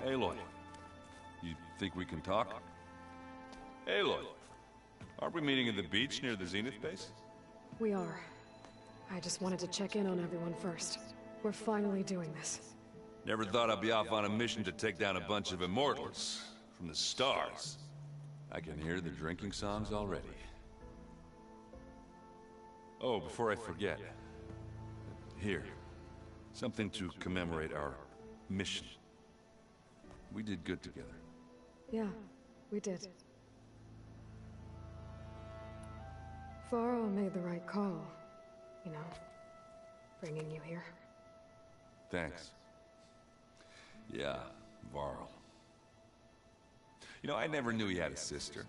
Aloy, you think we can talk? Aloy, aren't we meeting at the beach near the Zenith base? We are. I just wanted to check in on everyone first. We're finally doing this. Never thought I'd be off on a mission to take down a bunch of immortals from the stars. I can hear the drinking songs already. Oh, before I forget. Here. Something to commemorate our mission. We did good together. Yeah, we did. Varl made the right call. You know, bringing you here. Thanks. Yeah, Varl. You know, I never knew he had a sister.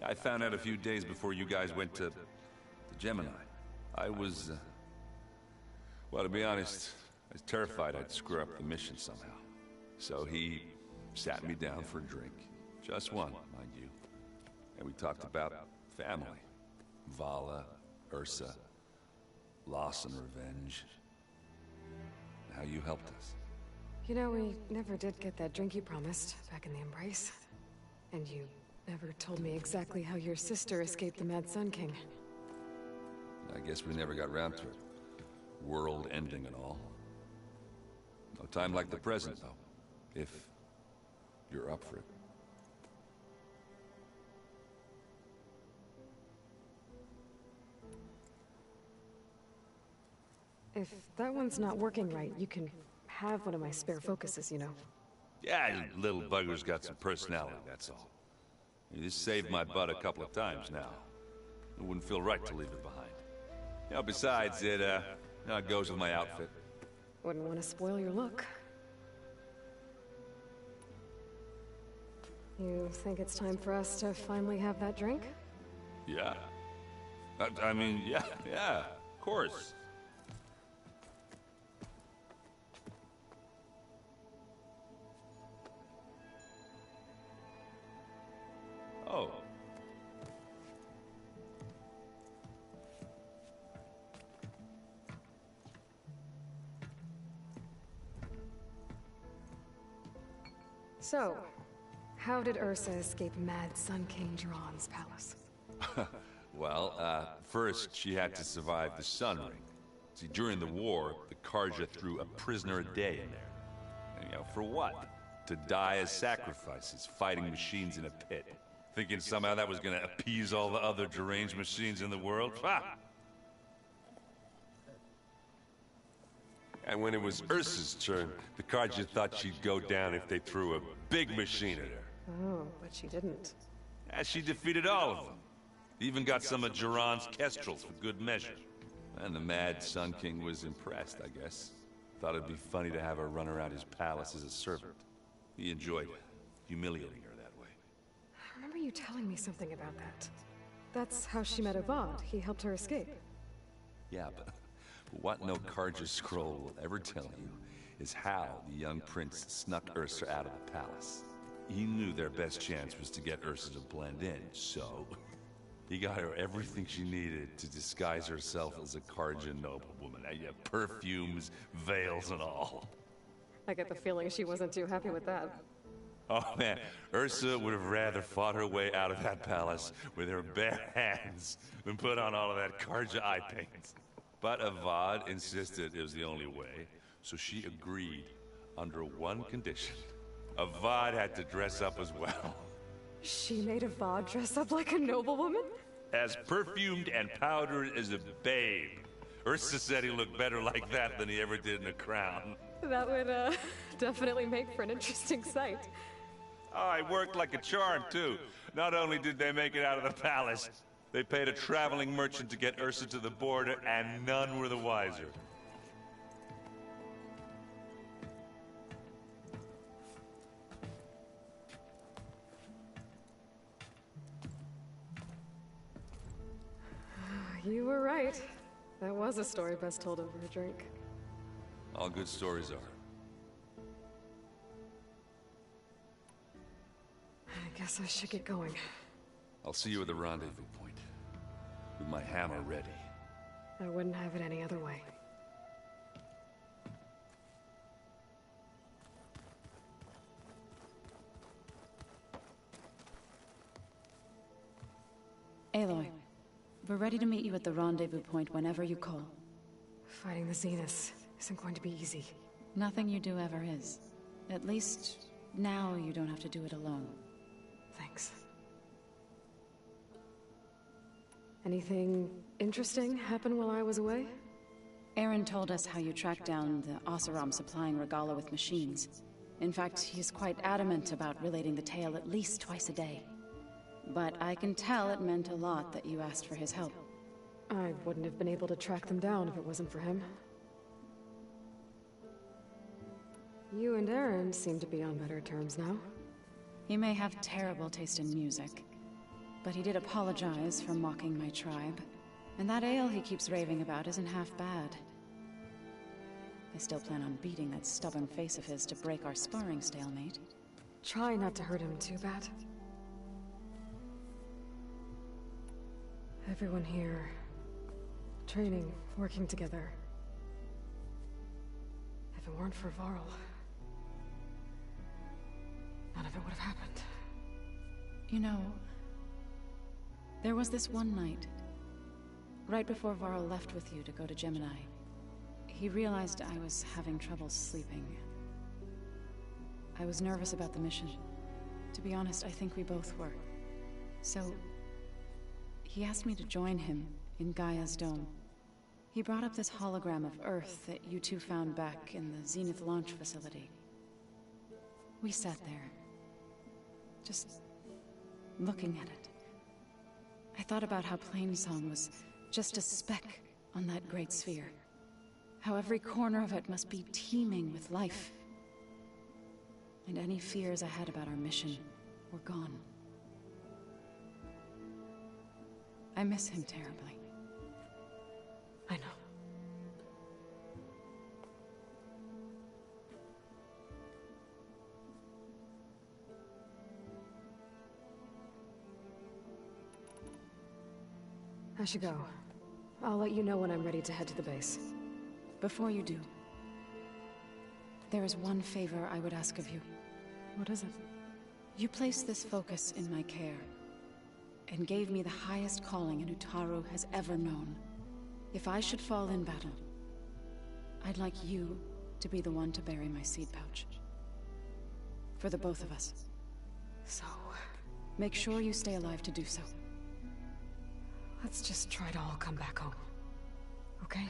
I found out a few days before you guys went to Gemini. I was, well, to be honest, I was terrified I'd screw up the mission somehow. So he sat me down for a drink. Just one, mind you. And we talked about family. Vala, Ursa, loss and revenge. How you helped us. You know, we never did get that drink you promised back in the Embrace. And you never told me exactly how your sister escaped the Mad Sun King. I guess we never got round to it. World ending and all. No time like the present, though. If you're up for it. If that one's not working right, you can have one of my spare focuses, you know. Yeah, little bugger's got some personality, that's all. This saved my butt a couple of times now. It wouldn't feel right to leave it behind. You know, besides, it goes with my outfit. Wouldn't want to spoil your look. You think it's time for us to finally have that drink? Yeah. I mean, yeah, of course. Oh. So, how did Ursa escape Mad Sun King Jiran's palace? Well, first she had to survive the Sun Ring. See, during the war, the Carja threw a prisoner a day in there. And, you know, for what? To die as sacrifices, fighting machines in a pit. Thinking somehow that was gonna appease all the other deranged machines in the world? Ha! And when it was Ursa's turn, the Carja thought she'd go down if they threw a big machine at her. Oh, but she didn't. And she defeated all of them. Even got some of Jiran's Kestrels for good measure. And the Mad Sun King was impressed, I guess. Thought it'd be funny to have her run around his palace as a servant. He enjoyed humiliating her that way. I remember you telling me something about that. That's how she met Avad. He helped her escape. Yeah, but what no Carja scroll will ever tell you is how the young prince snuck Ursa out of the palace. He knew their best chance was to get Ursa to blend in, so he got her everything she needed to disguise herself as a Carja noblewoman. Yeah, perfumes, veils, and all. I get the feeling she wasn't too happy with that. Oh man, Ursa would have rather fought her way out of that palace with her bare hands than put on all of that Carja eye paint. But Avad insisted it was the only way, so she agreed under one condition. Avad had to dress up as well. She made Avad dress up like a noblewoman? As perfumed and powdered as a babe. Ursa said he looked better like that than he ever did in a crown. That would, definitely make for an interesting sight. Oh, it worked like a charm, too. Not only did they make it out of the palace, they paid a traveling merchant to get Ursa to the border, and none were the wiser. You were right. That was a story best told over a drink. All good stories are. I guess I should get going. I'll see you at the rendezvous point. With my hammer ready. I wouldn't have it any other way. Aloy, we're ready to meet you at the rendezvous point whenever you call. Fighting the Zeniths isn't going to be easy. Nothing you do ever is. At least, now you don't have to do it alone. Thanks. Anything interesting happen while I was away? Aaron told us how you tracked down the Oseram supplying Regalla with machines. In fact, he's quite adamant about relating the tale at least twice a day. But I can tell it meant a lot that you asked for his help. I wouldn't have been able to track them down if it wasn't for him. You and Aaron seem to be on better terms now. He may have terrible taste in music, but he did apologize for mocking my tribe. And that ale he keeps raving about isn't half bad. I still plan on beating that stubborn face of his to break our sparring stalemate. Try not to hurt him too bad. Everyone here, training, working together. If it weren't for Varl, none of it would have happened. You know, there was this one night, right before Varl left with you to go to Gemini. He realized I was having trouble sleeping. I was nervous about the mission. To be honest, I think we both were. So, he asked me to join him in Gaia's dome. He brought up this hologram of Earth that you two found back in the Zenith launch facility. We sat there, just looking at it. I thought about how Plainsong was just a speck on that great sphere. How every corner of it must be teeming with life. And any fears I had about our mission were gone. I miss him terribly. I know. I should go. I'll let you know when I'm ready to head to the base. Before you do, there is one favor I would ask of you. What is it? You placed this focus in my care, and gave me the highest calling an Utaru has ever known. If I should fall in battle, I'd like you to be the one to bury my seed pouch. For the both of us. So, make sure you stay alive to do so. let's just try to all come back home. Okay?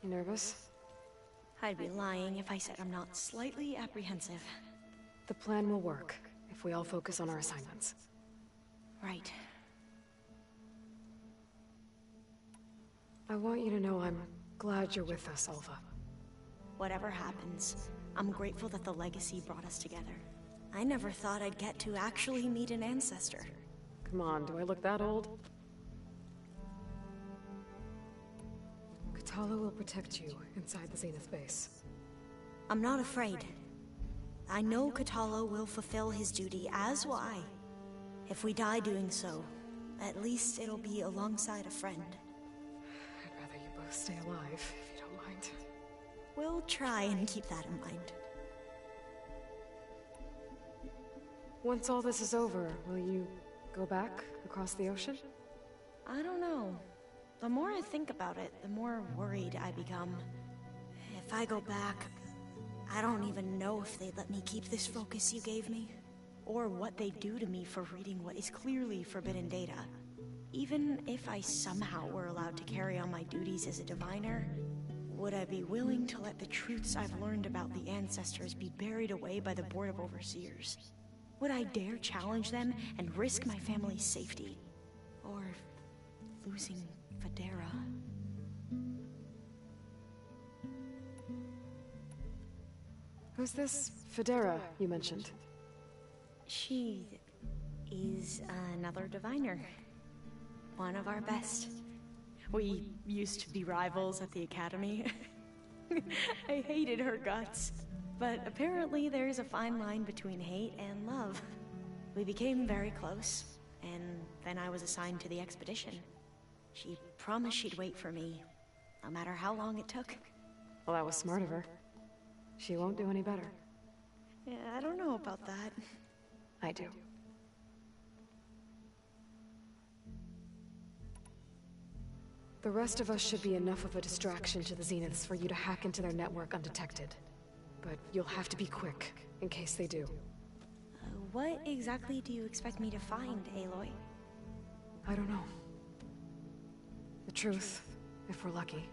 You nervous? I'd be lying if I said I'm not slightly apprehensive. The plan will work if we all focus on our assignments. Right. I want you to know I'm glad you're with us, Alva. Whatever happens, I'm grateful that the Legacy brought us together. I never thought I'd get to actually meet an ancestor. Come on, do I look that old? Kotallo will protect you inside the Zenith base. I'm not afraid. I know Kotallo will fulfill his duty, as will I. If we die doing so, at least it'll be alongside a friend. I'd rather you both stay alive, if you don't mind. We'll try and keep that in mind. Once all this is over, will you go back across the ocean? I don't know. The more I think about it, the more worried I become. If I go back, I don't even know if they'd let me keep this focus you gave me, or what they'd do to me for reading what is clearly forbidden data. Even if I somehow were allowed to carry on my duties as a diviner, would I be willing to let the truths I've learned about the ancestors be buried away by the Board of Overseers? Would I dare challenge them and risk my family's safety? Or losing Federa? Who's this Federa you mentioned? She is another diviner. One of our best. We used to be rivals at the academy. I hated her guts. But apparently there's a fine line between hate and love. We became very close, and then I was assigned to the expedition. She promised she'd wait for me, no matter how long it took. Well, that was smart of her. She won't do any better. Yeah, I don't know about that. I do. The rest of us should be enough of a distraction to the Zeniths for you to hack into their network undetected. But you'll have to be quick, in case they do. What exactly do you expect me to find, Aloy? I don't know. The truth, if we're lucky.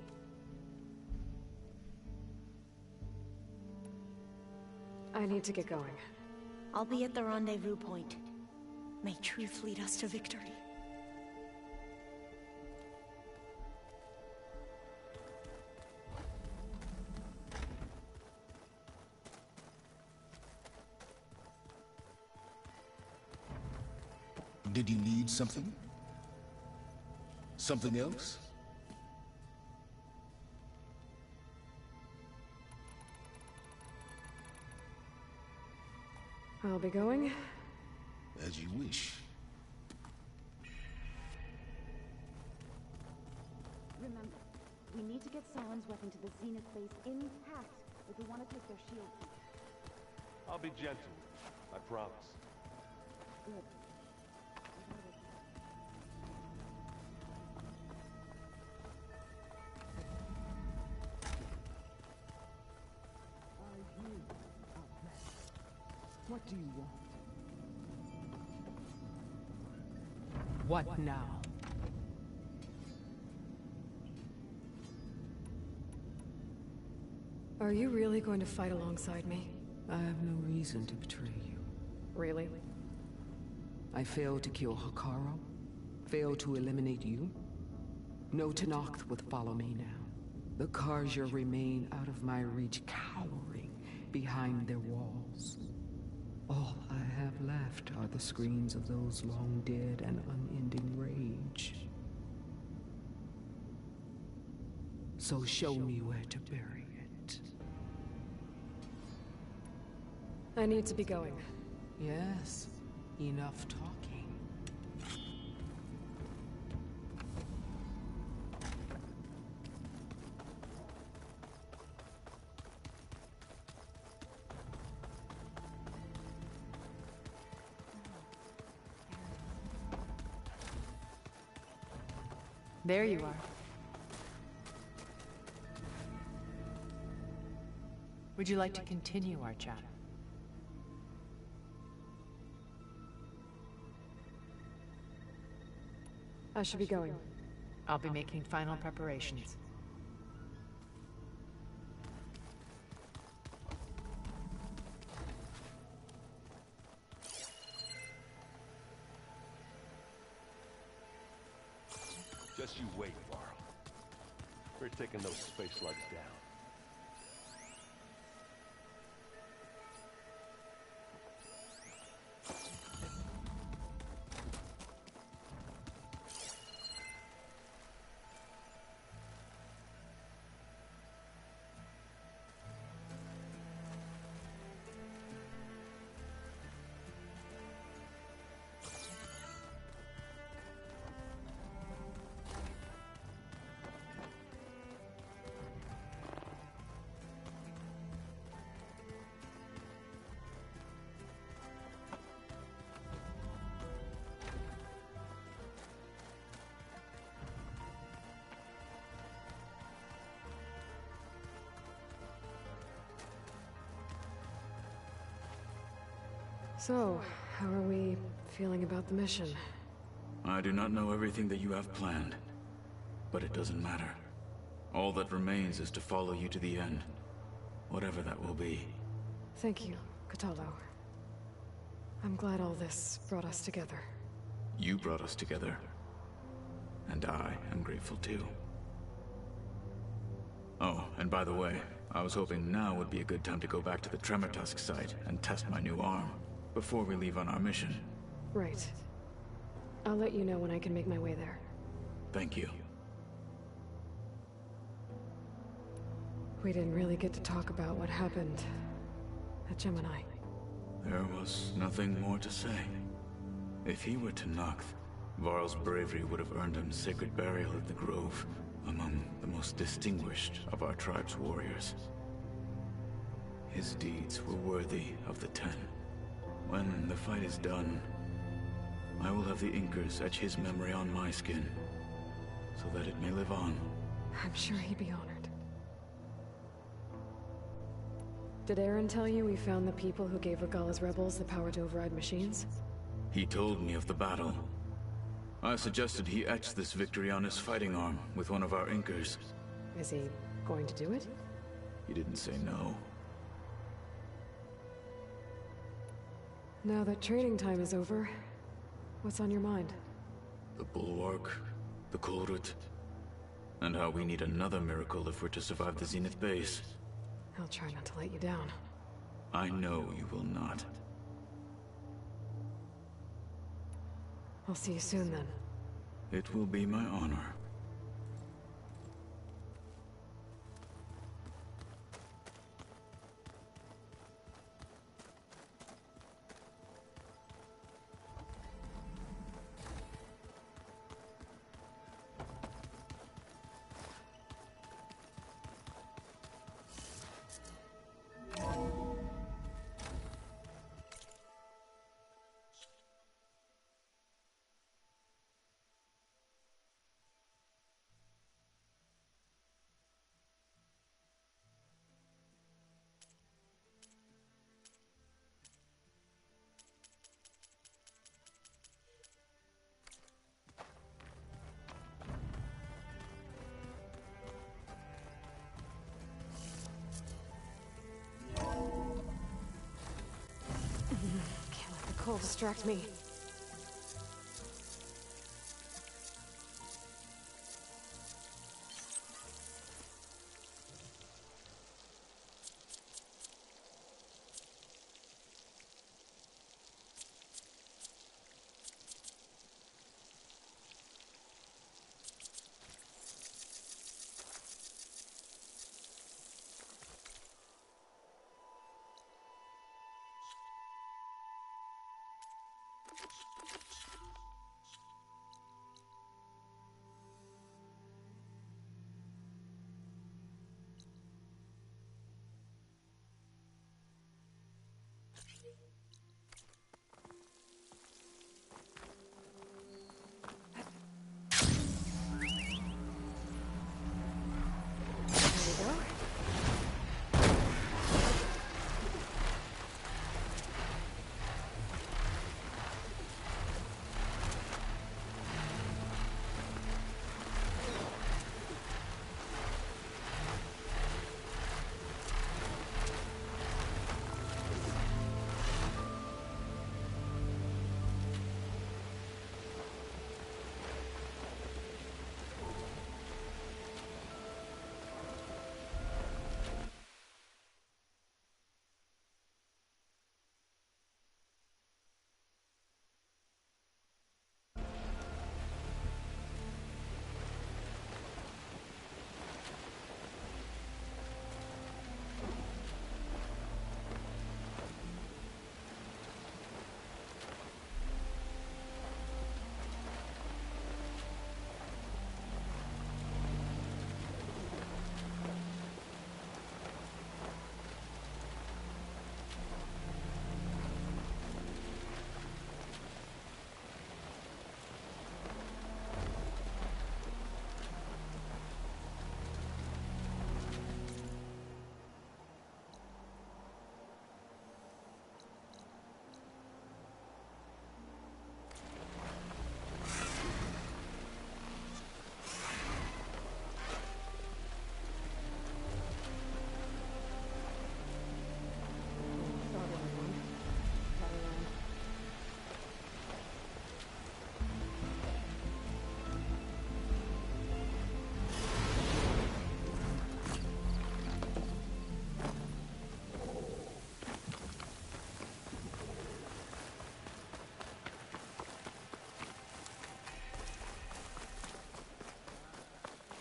I need to get going. I'll be at the rendezvous point. May truth lead us to victory. Did you need something? Something else? I'll be going. As you wish. Remember, we need to get Sauron's weapon to the Zenith base intact if we want to take their shield. I'll be gentle. I promise. Good. What do you want? What now? Are you really going to fight alongside me? I have no reason to betray you. Really? I failed to kill Hekarro, failed to eliminate you. No Tenakth would follow me now. The Carja remain out of my reach, cowering behind their walls. All I have left are the screams of those long dead and unending rage. So show me where to bury it. I need to be going. Yes, enough talking. There you are. Would you like to continue our chat? I should be going. I'll be making final preparations. Just you wait, Varl. We're taking those space slugs down. So, how are we feeling about the mission? I do not know everything that you have planned, but it doesn't matter. All that remains is to follow you to the end, whatever that will be. Thank you, Kotallo. I'm glad all this brought us together. You brought us together, and I am grateful too. Oh, and by the way, I was hoping now would be a good time to go back to the Tremortusk site and test my new arm, before we leave on our mission. Right. I'll let you know when I can make my way there. Thank you. We didn't really get to talk about what happened at Gemini. There was nothing more to say. If he were Tenakth, Varl's bravery would have earned him sacred burial at the Grove, among the most distinguished of our tribe's warriors. His deeds were worthy of the Ten. When the fight is done, I will have the Inkers etch his memory on my skin, so that it may live on. I'm sure he'd be honored. Did Aaron tell you we found the people who gave Regalla's rebels the power to override machines? He told me of the battle. I suggested he etch this victory on his fighting arm with one of our Inkers. Is he going to do it? He didn't say no. Now that training time is over, what's on your mind? The Bulwark, the Kulrut, and how we need another miracle if we're to survive the Zenith base. I'll try not to let you down. I know you will not. I'll see you soon then. It will be my honor. Cold distract me.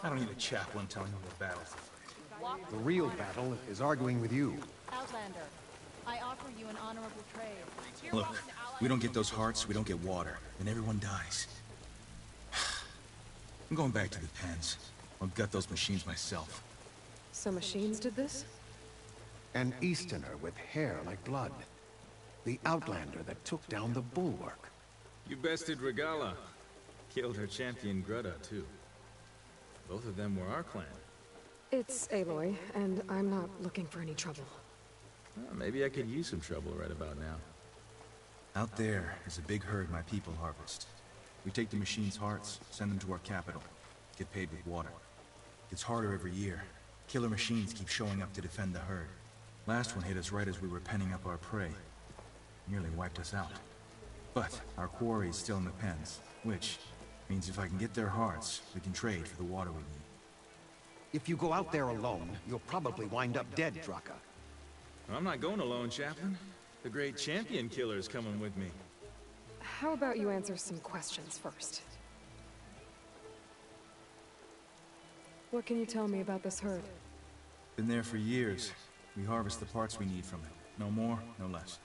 I don't need a chaplain telling me what battles to fight. The real battle is arguing with you. Outlander, I offer you an honorable trade. Look, we don't get those hearts, we don't get water, and everyone dies. I'm going back to the pens. I'll gut those machines myself. So machines did this? An Easterner with hair like blood. The Outlander that took down the Bulwark. You bested Regala. Killed her champion Greta, too. Both of them were our clan. It's Aloy, and I'm not looking for any trouble. Well, maybe I could use some trouble right about now. Out there is a big herd my people harvest. We take the machines' hearts, send them to our capital. Get paid with water. It's harder every year. Killer machines keep showing up to defend the herd. Last one hit us right as we were penning up our prey. Nearly wiped us out. But our quarry is still in the pens, which means if I can get their hearts, we can trade for the water we need. If you go out there alone, you'll probably wind up dead, Draka. I'm not going alone, Chaplain. The great champion killer's coming with me. How about you answer some questions first? What can you tell me about this herd? Been there for years. We harvest the parts we need from it. No more, no less.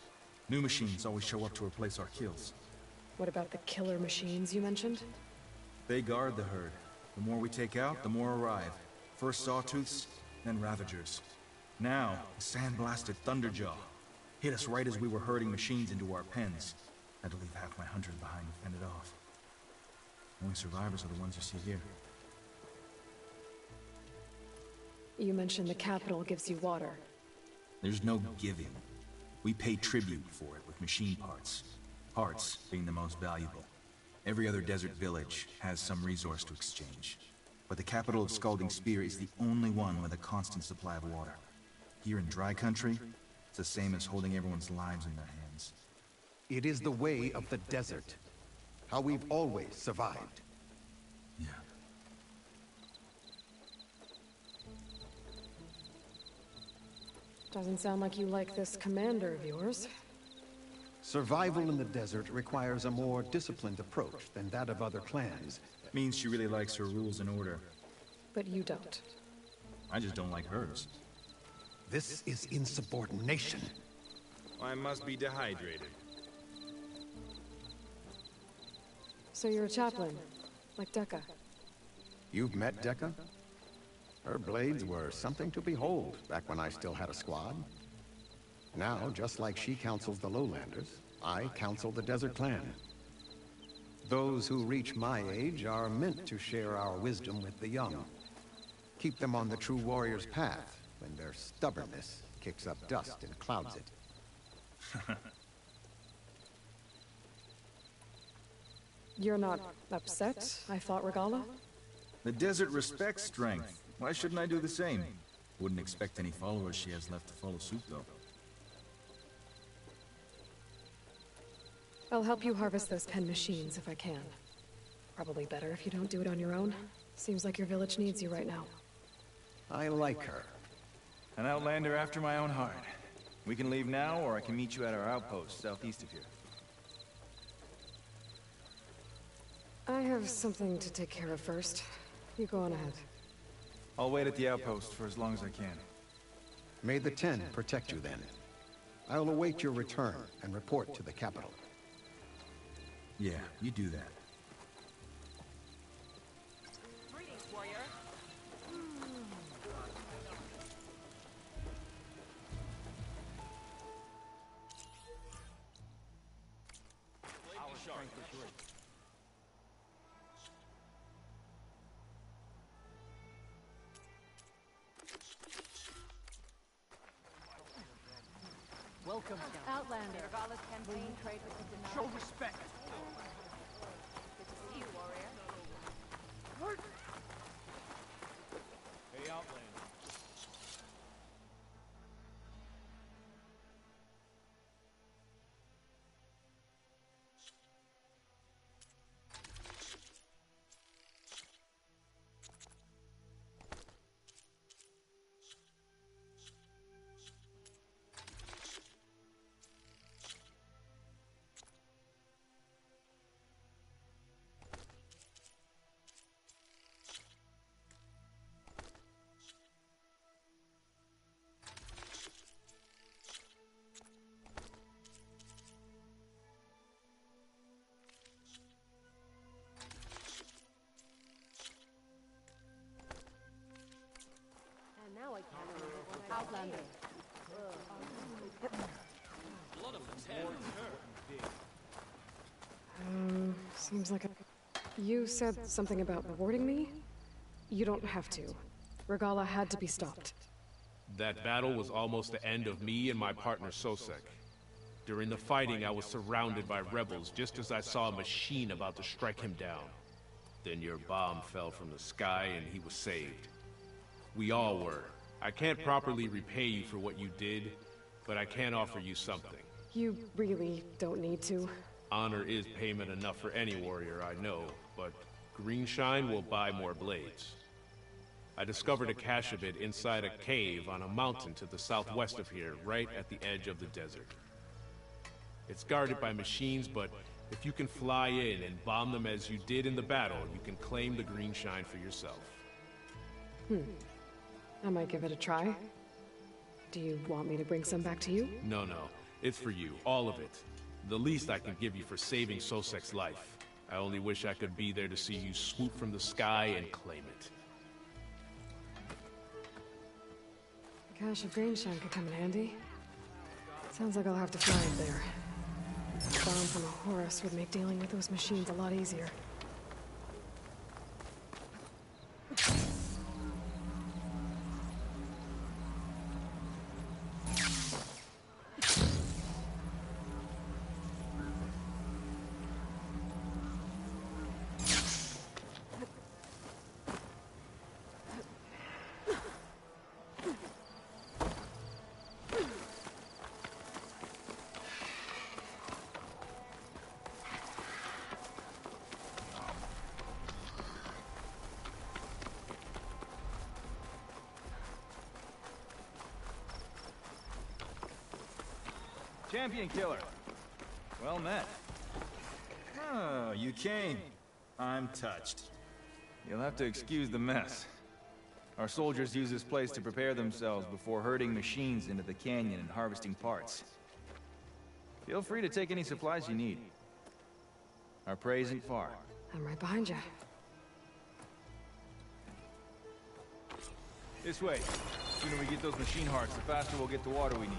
New machines always show up to replace our kills. What about the killer machines you mentioned? They guard the herd. The more we take out, the more arrive. First Sawtooths, then Ravagers. Now, a sand-blasted Thunderjaw. Hit us right as we were herding machines into our pens. Had to leave half my hunters behind to fend it off. Only survivors are the ones you see here. You mentioned the capital gives you water. There's no giving. We pay tribute for it with machine parts. Parts being the most valuable. Every other desert village has some resource to exchange. But the capital of Scalding Spear is the only one with a constant supply of water. Here in dry country, it's the same as holding everyone's lives in their hands. It is the way of the desert. How we've always survived. Yeah. Doesn't sound like you like this commander of yours. Survival in the desert requires a more disciplined approach than that of other clans. Means she really likes her rules and order. But you don't. I just don't like hers. This is insubordination. I must be dehydrated. So you're a chaplain, like Dekka. You've met Dekka? Her blades were something to behold back when I still had a squad. Now, just like she counsels the Lowlanders, I counsel the Desert Clan. Those who reach my age are meant to share our wisdom with the young. Keep them on the true warrior's path when their stubbornness kicks up dust and clouds it. You're not upset, I thought, Regala? The desert respects strength. Why shouldn't I do the same? Wouldn't expect any followers she has left to follow suit, though. I'll help you harvest those pen machines if I can. Probably better if you don't do it on your own. Seems like your village needs you right now. I like her. An outlander after my own heart. We can leave now, or I can meet you at our outpost southeast of here. I have something to take care of first. You go on ahead. I'll wait at the outpost for as long as I can. May the Ten protect you then. I'll await your return and report to the capital. Yeah, you do that. Greetings, warrior. Our strength is great. Welcome, Outlander. Regala's campaign trade with the Denali. Show respect. Good to see you, warrior. Hey, Outlander. Outlander. Seems like You said something about rewarding me? You don't have to. Regala had to be stopped. That battle was almost the end of me and my partner Sosek. During the fighting, I was surrounded by rebels just as I saw a machine about to strike him down. Then your bomb fell from the sky and he was saved. We all were. I can't properly repay you for what you did, but I can offer you something. You really don't need to. Honor is payment enough for any warrior, I know, but Greenshine will buy more blades. I discovered a cache of it inside a cave on a mountain to the southwest of here, right at the edge of the desert. It's guarded by machines, but if you can fly in and bomb them as you did in the battle, you can claim the Greenshine for yourself. I might give it a try. Do you want me to bring some back to you? No, it's for you, all of it. The least I can give you for saving Sosek's life. I only wish I could be there to see you swoop from the sky and claim it. A cache of Greenshine could come in handy. Sounds like I'll have to fly it there. A bomb from a Horus would make dealing with those machines a lot easier. Champion Killer. Well met. Oh, you came. I'm touched. You'll have to excuse the mess. Our soldiers use this place to prepare themselves before herding machines into the canyon and harvesting parts. Feel free to take any supplies you need. Our prey isn't far. I'm right behind you. This way. The sooner we get those machine hearts, the faster we'll get the water we need.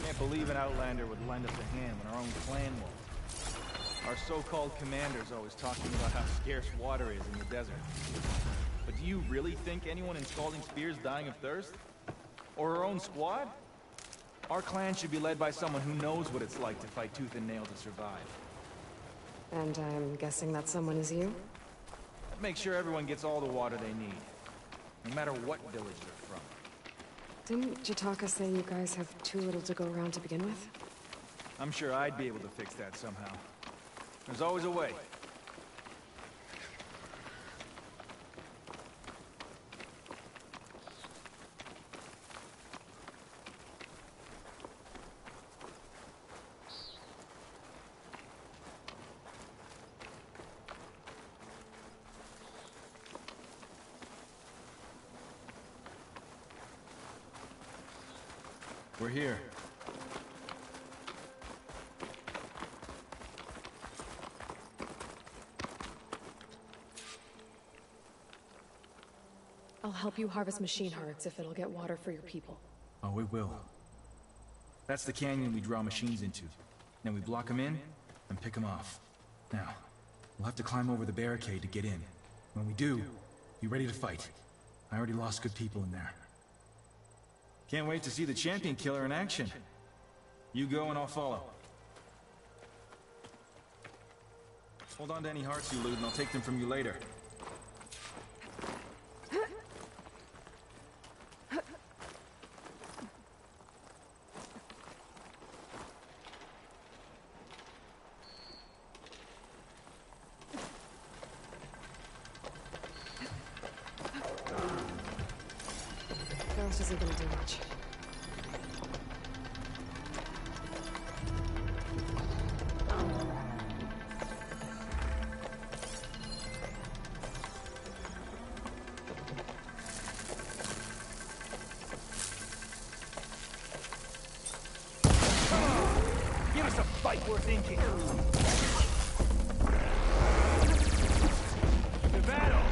Can't believe an Outlander would lend us a hand when our own clan won't. Our so-called commander's always talking about how scarce water is in the desert. But do you really think anyone in Scalding Spear's dying of thirst? Or our own squad? Our clan should be led by someone who knows what it's like to fight tooth and nail to survive. And I'm guessing that someone is you? Make sure everyone gets all the water they need, no matter what village they're from. Didn't Jataka say you guys have too little to go around to begin with? I'm sure I'd be able to fix that somehow. There's always a way. We're here. I'll help you harvest machine hearts if it'll get water for your people. Oh, it will. That's the canyon we draw machines into. Then we block them in and pick them off. Now, we'll have to climb over the barricade to get in. When we do, be ready to fight. I already lost good people in there. Can't wait to see the Champion Killer in action. You go and I'll follow. Hold on to any hearts you loot and I'll take them from you later. Ghost isn't gonna do much. Give us a fight worth inking. The battle!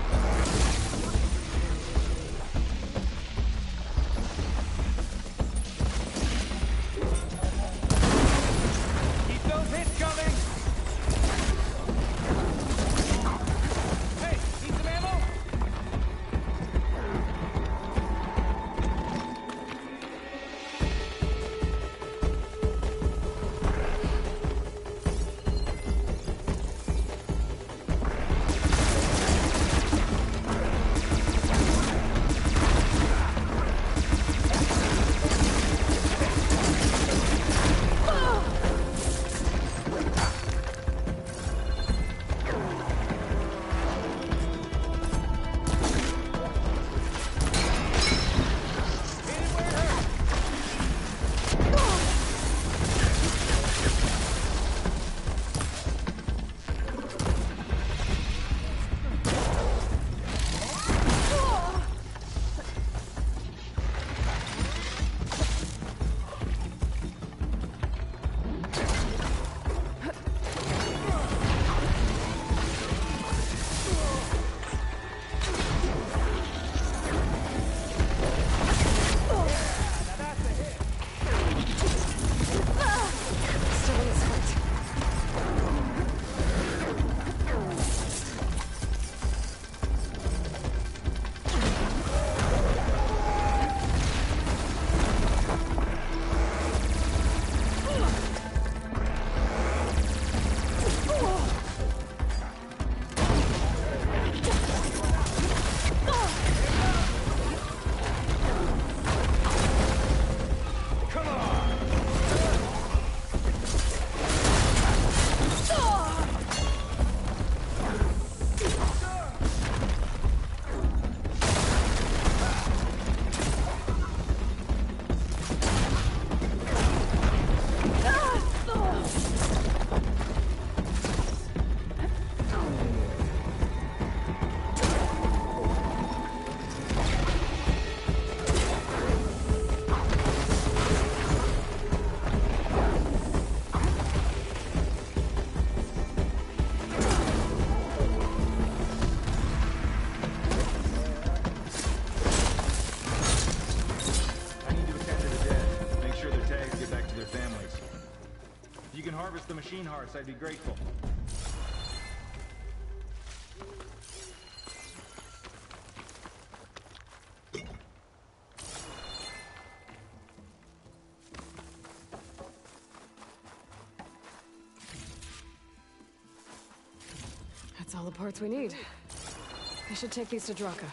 If you can harvest the machine hearts, I'd be grateful. That's all the parts we need. I should take these to Draka.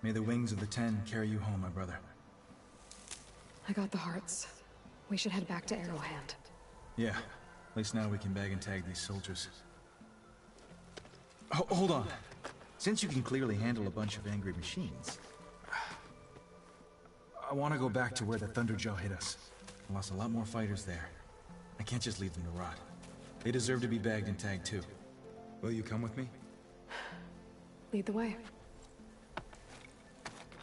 May the wings of the Ten carry you home, my brother. I got the hearts. We should head back to Arrowhand. Yeah. At least now we can bag and tag these soldiers. Hold on. Since you can clearly handle a bunch of angry machines, I want to go back to where the Thunderjaw hit us. I lost a lot more fighters there. I can't just leave them to rot. They deserve to be bagged and tagged too. Will you come with me? Lead the way.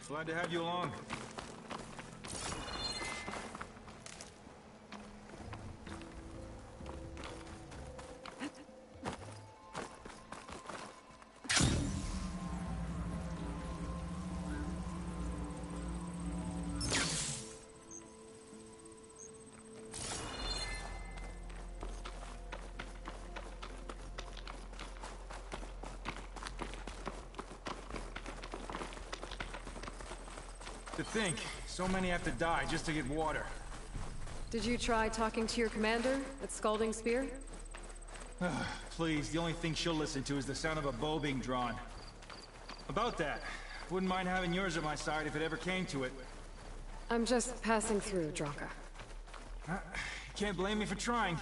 Glad to have you along. To think, so many have to die just to get water. Did you try talking to your commander at Scalding Spear? Please, the only thing she'll listen to is the sound of a bow being drawn. About that, wouldn't mind having yours at my side if it ever came to it. I'm just passing through, Draka. Can't blame me for trying.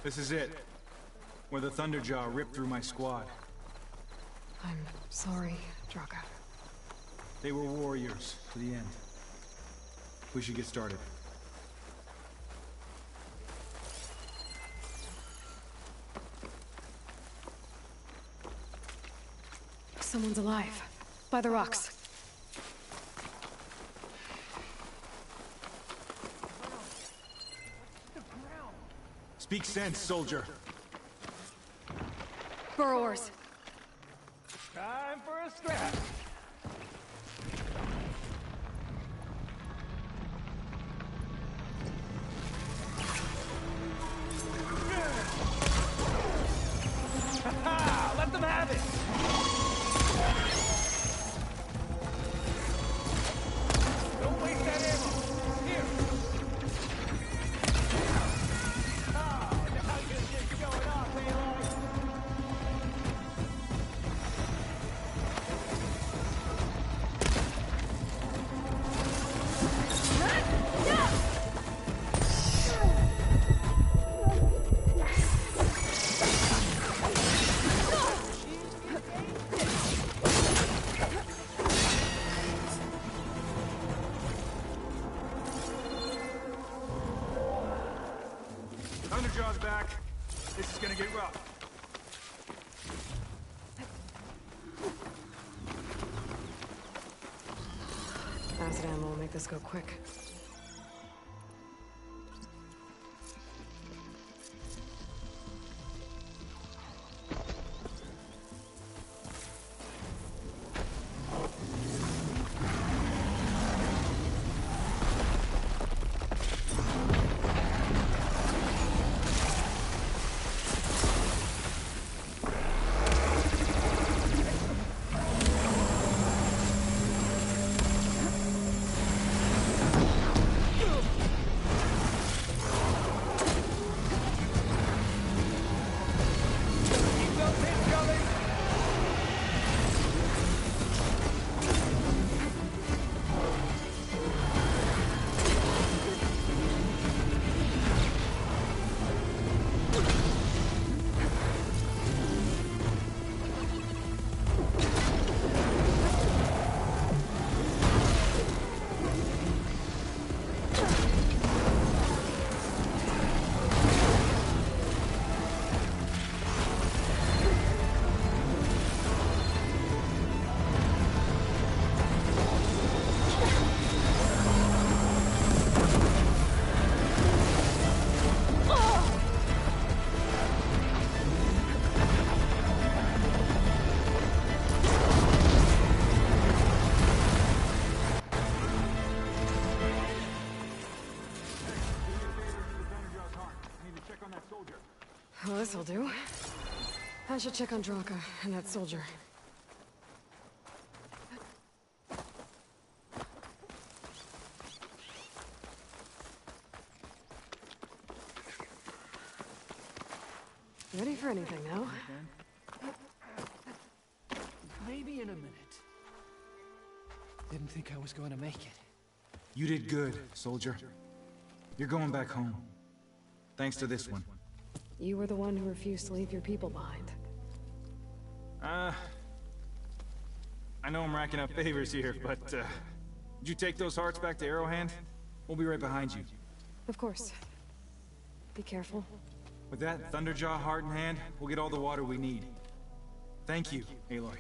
This is it. Where the Thunderjaw ripped through my squad. I'm sorry, Draka. They were warriors to the end. We should get started. Someone's alive. By the rocks. Speak sense, soldier. Burrowers. Time for a scrap. Let them have it. Don't waste that ammo. Here. Thunderjaw's back. This is gonna get rough. Acid ammo will make this go quick. this'll do. I should check on Draka and that soldier. Ready for anything now? Maybe in a minute. Didn't think I was going to make it. You did good, soldier. You're going back home. Thanks to this one. You were the one who refused to leave your people behind. I know I'm racking up favors here, but, would you take those hearts back to Arrowhand? We'll be right behind you. Of course. Be careful. With that Thunderjaw heart in hand, we'll get all the water we need. Thank you, Aloy.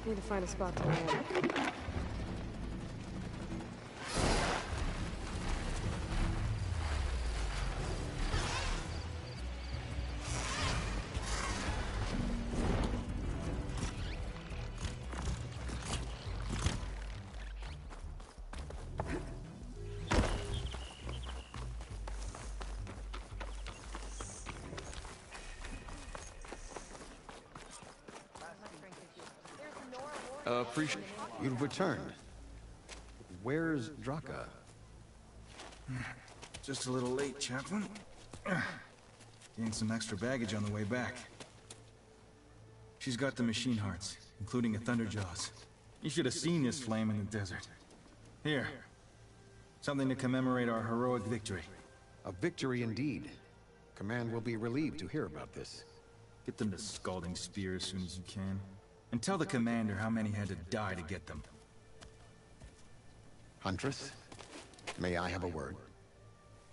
Need to find a spot to land. Appreciate you've returned. Where's Draka? Just a little late, chaplain. Gained some extra baggage on the way back. She's got the machine hearts, including a Thunderjaws. You should have seen this flame in the desert. Here. Something to commemorate our heroic victory. A victory indeed. Command will be relieved to hear about this. Get them the Scalding Spear as soon as you can. And tell the commander how many had to die to get them. Huntress, may I have a word?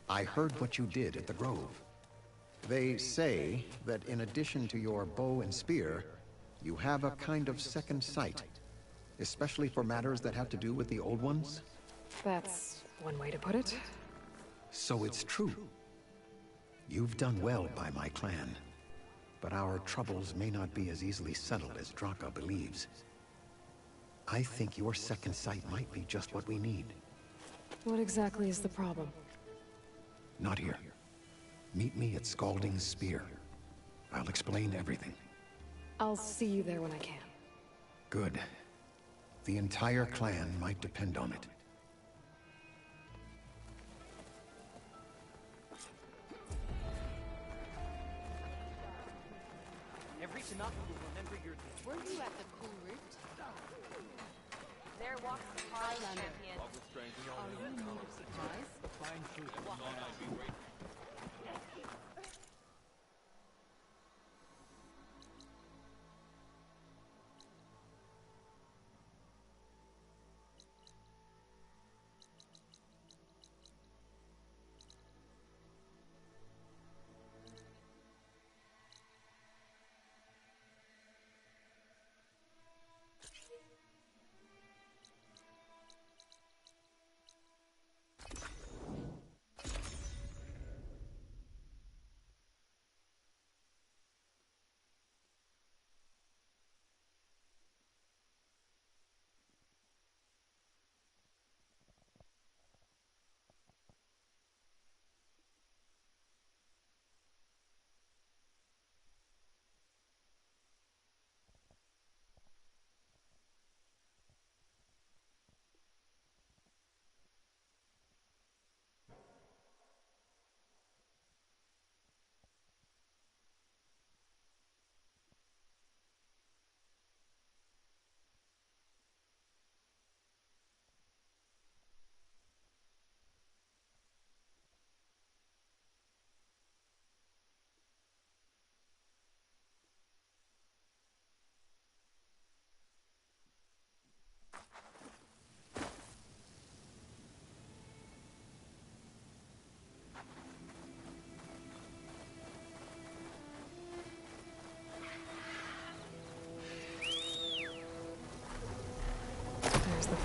I heard what you did at the Grove. They say that in addition to your bow and spear, you have a kind of second sight, especially for matters that have to do with the old ones? That's one way to put it. So it's true. You've done well by my clan. But our troubles may not be as easily settled as Draka believes. I think your second sight might be just what we need. What exactly is the problem? Not here. Meet me at Scalding's Spear. I'll explain everything. I'll see you there when I can. Good. The entire clan might depend on it. Every Tanaka will remember your name. Were you at the cool route? There walks the Pride champion. Are you in need of supplies? Fine food.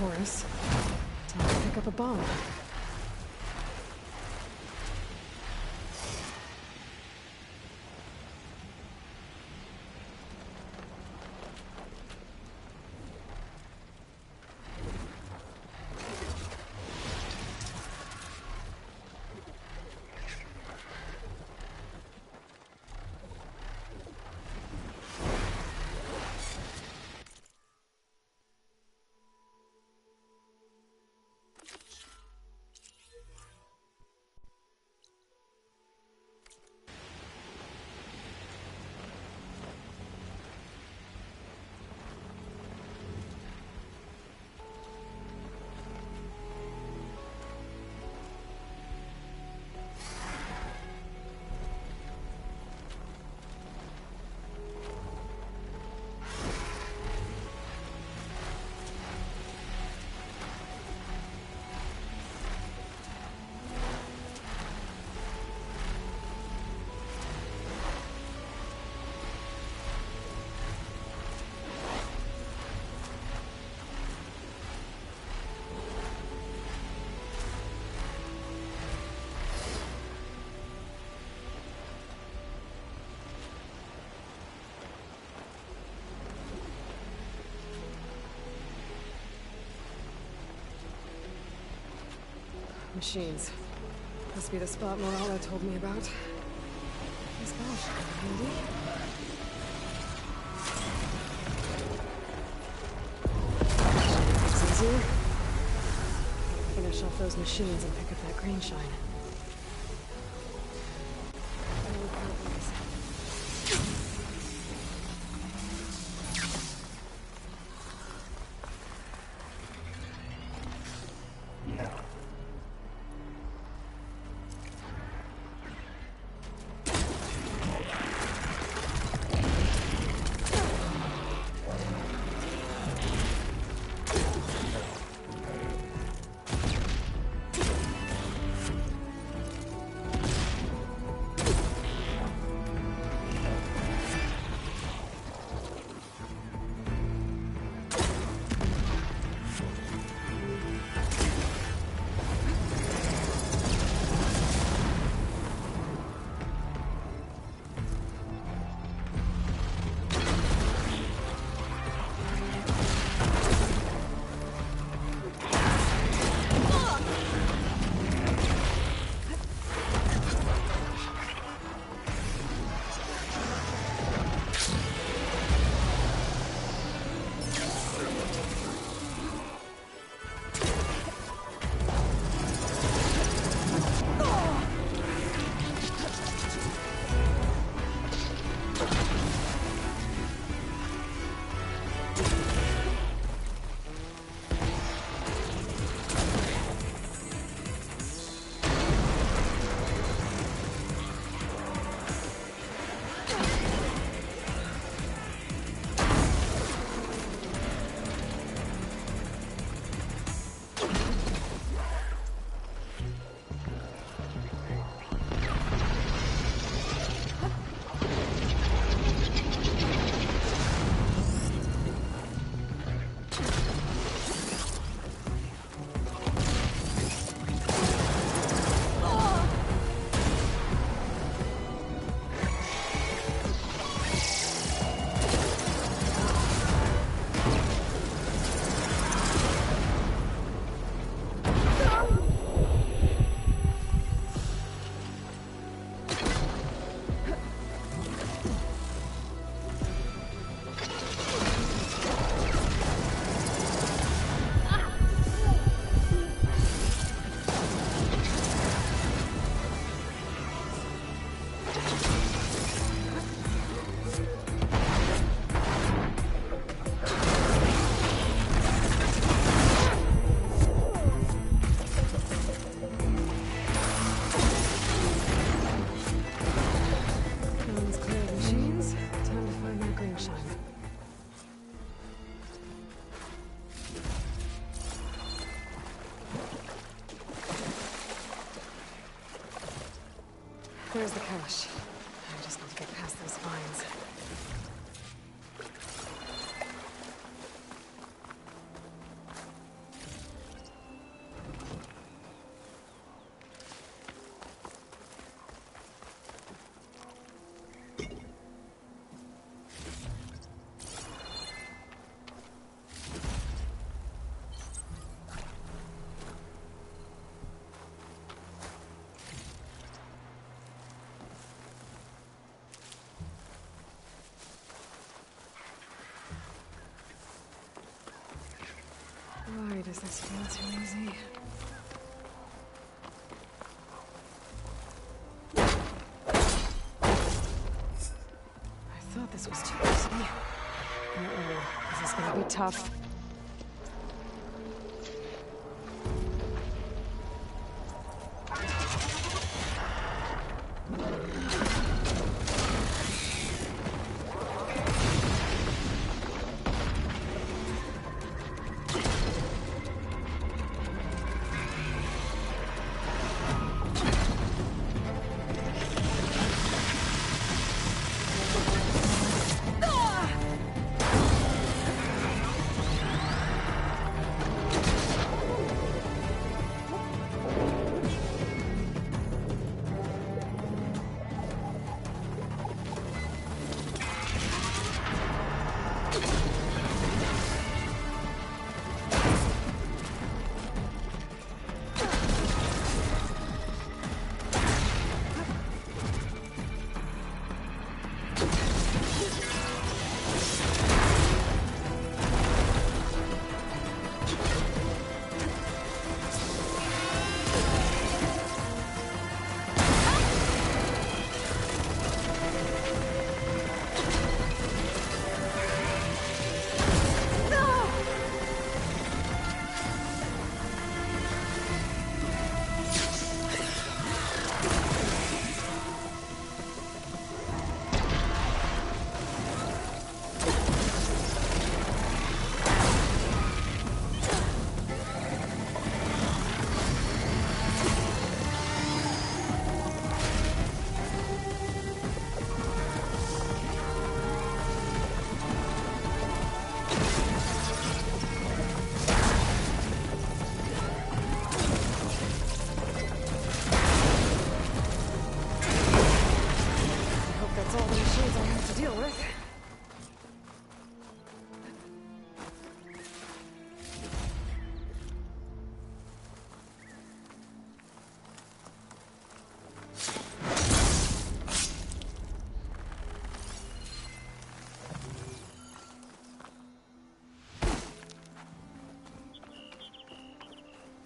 Horus. Time to pick up a bomb. Machines. Must be the spot Morala told me about. This gosh, handy. It's easier. Finish off those machines and pick up that green shine. There's the cache. I just need to get past those vines. this feel too easy? I thought this was too easy. This is gonna be tough.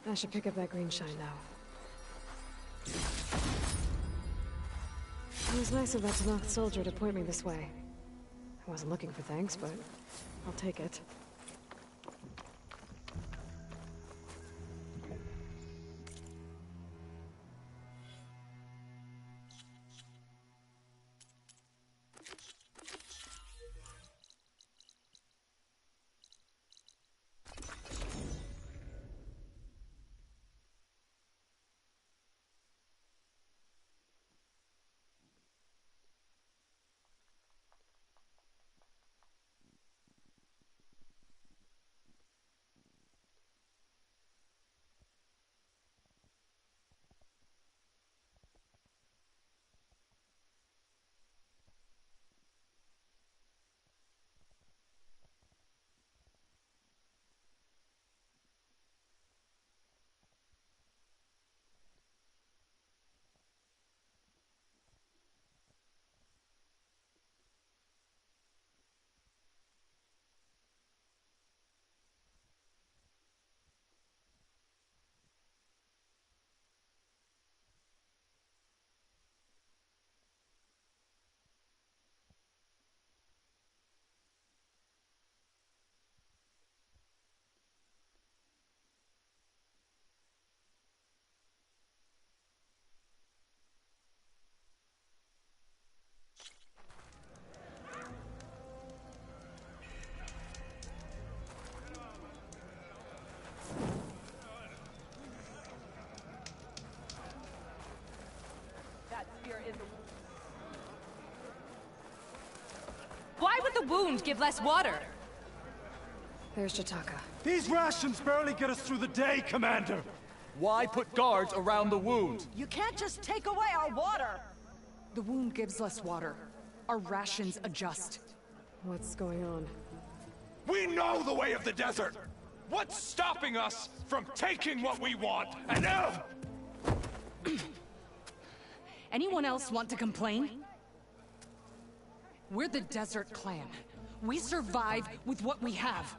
I should pick up that green shine now. It was nice of that Tanakh soldier to point me this way. I wasn't looking for thanks, but I'll take it. Why would the wound give less water? There's Jataka. These rations barely get us through the day, Commander! Why put guards around the wound? You can't just take away our water! The wound gives less water. Our rations adjust. What's going on? We know the way of the desert! What's stopping us from taking what we want, and Anyone else want to complain? We're the Desert Clan. We survive with what we have.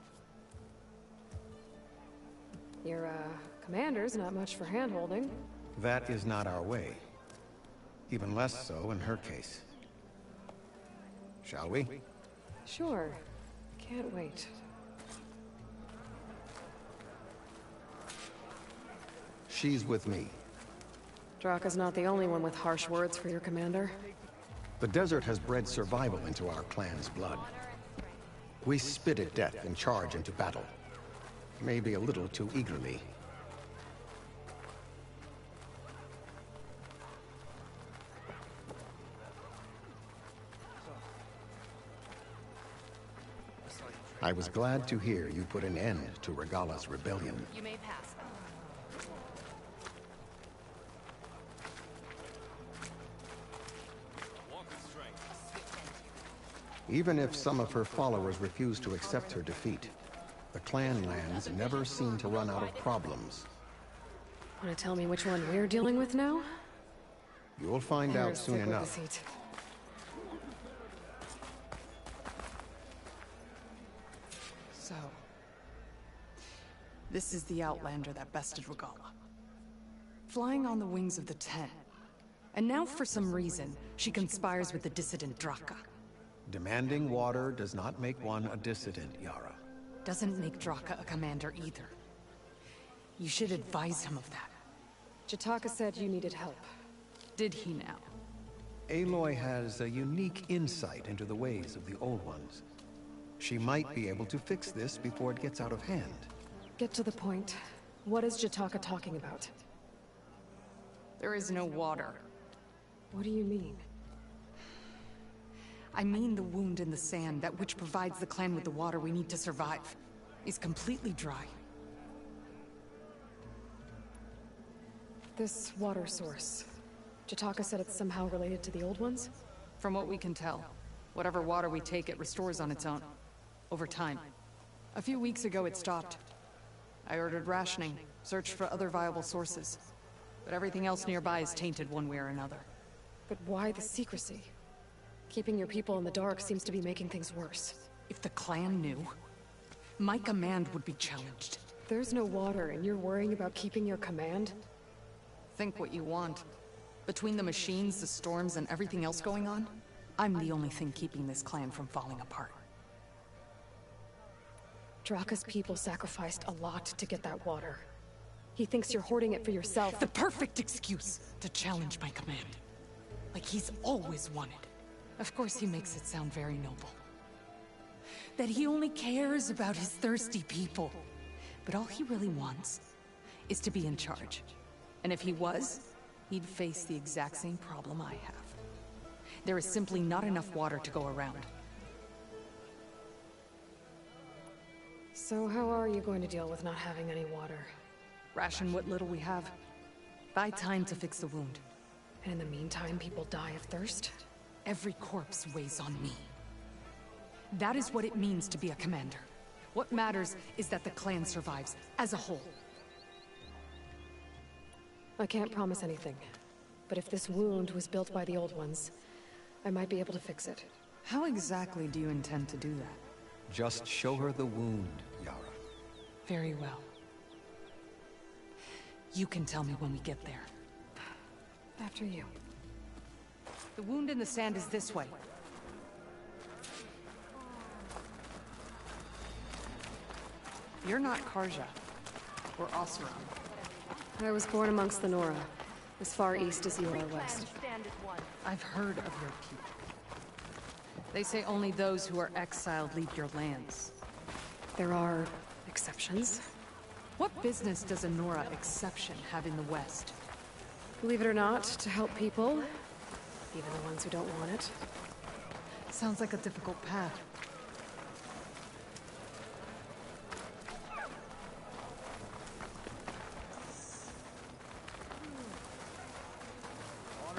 Your, commander's not much for hand-holding. That is not our way. Even less so in her case. Shall we? Sure. Can't wait. She's with me. Draka's not the only one with harsh words for your commander. The desert has bred survival into our clan's blood. We spit at death and charge into battle. Maybe a little too eagerly. I was glad to hear you put an end to Regala's rebellion. You may pass. Even if some of her followers refuse to accept her defeat, the clan lands never seem to run out of problems. Wanna tell me which one we're dealing with now? You'll find out soon enough. So, this is the Outlander that bested Regala. Flying on the wings of the Ten. And now, for some reason, she conspires with the dissident Draka. Demanding water does not make one a dissident, Yara. Doesn't make Draka a commander either. You should advise him of that. Jataka said you needed help. Did he now? Aloy has a unique insight into the ways of the Old Ones. She might be able to fix this before it gets out of hand. Get to the point. What is Jataka talking about? There is no water. What do you mean? I mean the wound in the sand, that which provides the clan with the water we need to survive, is completely dry. This water source. Jataka said it's somehow related to the Old Ones? From what we can tell, whatever water we take, it restores on its own. Over time. A few weeks ago, it stopped. I ordered rationing, searched for other viable sources. But everything else nearby is tainted one way or another. But why the secrecy? Keeping your people in the dark seems to be making things worse. If the clan knew, my command would be challenged. There's no water, and you're worrying about keeping your command? Think what you want. Between the machines, the storms, and everything else going on, I'm the only thing keeping this clan from falling apart. Draka's people sacrificed a lot to get that water. He thinks you're hoarding it for yourself. The perfect excuse to challenge my command. Like he's always wanted. Of course he makes it sound very noble. That he only cares about his thirsty people. But all he really wants is to be in charge. And if he was, he'd face the exact same problem I have. There is simply not enough water to go around. So how are you going to deal with not having any water? Ration what little we have. Buy time to fix the wound. And in the meantime, people die of thirst? Every corpse weighs on me. That is what it means to be a commander. What matters is that the clan survives, as a whole. I can't promise anything. But if this wound was built by the Old Ones, I might be able to fix it. How exactly do you intend to do that? Just show her the wound, Yara. Very well. You can tell me when we get there. After you. The wound in the sand is this way. You're not Karja, or Oseram. I was born amongst the Nora, as far east as you are west. I've heard of your people. They say only those who are exiled leave your lands. There are exceptions. What business does a Nora exception have in the West? Believe it or not, to help people, even the ones who don't want it. Sounds like a difficult path.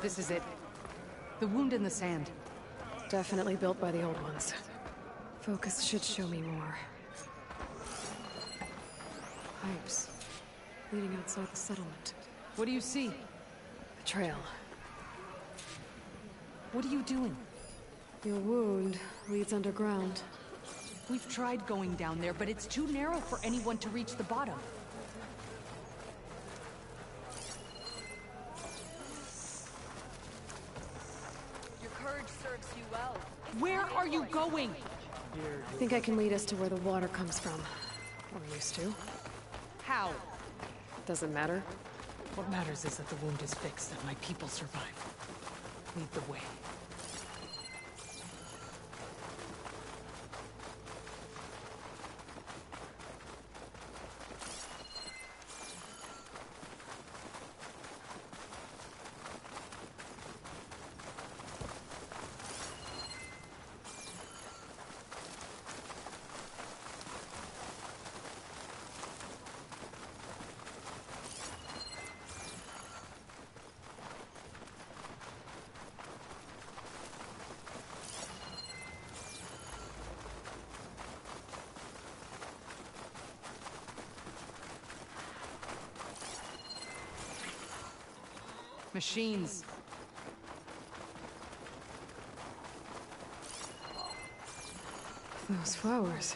This is it. The wound in the sand. Definitely built by the Old Ones. Focus should show me more. Pipes. Leading outside the settlement. What do you see? A trail. What are you doing? Your wound leads underground. We've tried going down there, but it's too narrow for anyone to reach the bottom. urge serves you well. Where are you going? I think I can lead us to where the water comes from. Or used to. How? Doesn't matter. What matters is that the wound is fixed, that my people survive. Lead the way. Machines. Those flowers.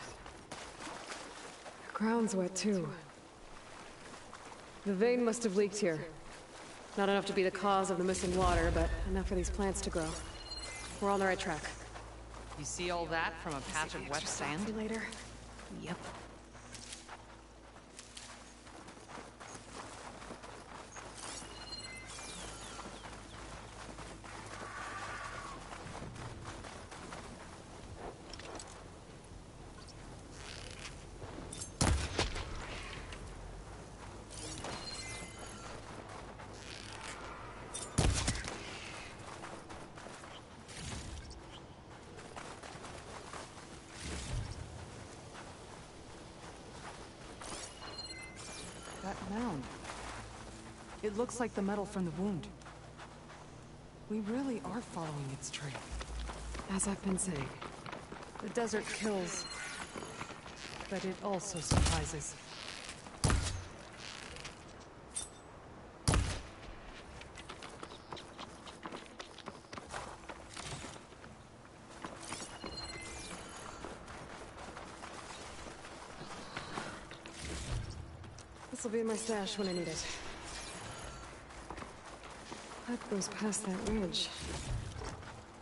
The ground's wet too. The vein must have leaked here. Not enough to be the cause of the missing water, but enough for these plants to grow. We're on the right track. You see all that from a patch of wet sand? Later. Yep. That mound. It looks like the metal from the wound. We really are following its trail. As I've been saying. The desert kills, but it also surprises. This'll be in my stash when I need it. That goes past that ridge.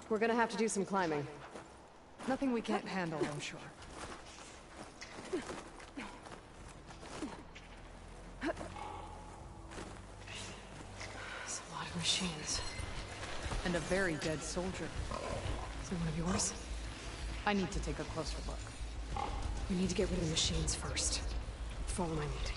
We're gonna have to do some climbing. Nothing we can't handle, I'm sure. It's a lot of machines. And a very dead soldier. Is it one of yours? I need to take a closer look. We need to get rid of the machines first. Follow my lead.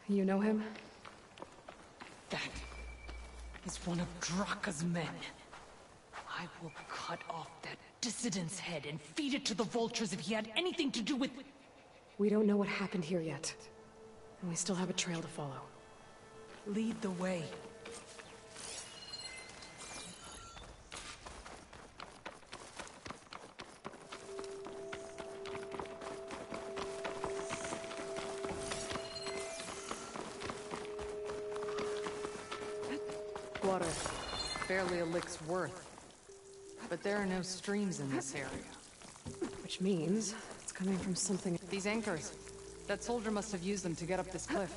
You know him? That is one of Draka's men. I will cut off that dissident's head and feed it to the vultures if he had anything to do with... We don't know what happened here yet. And we still have a trail to follow. Lead the way. Water. Barely a lick's worth. But there are no streams in this area. Which means it's coming from something... These anchors. That soldier must have used them to get up this cliff.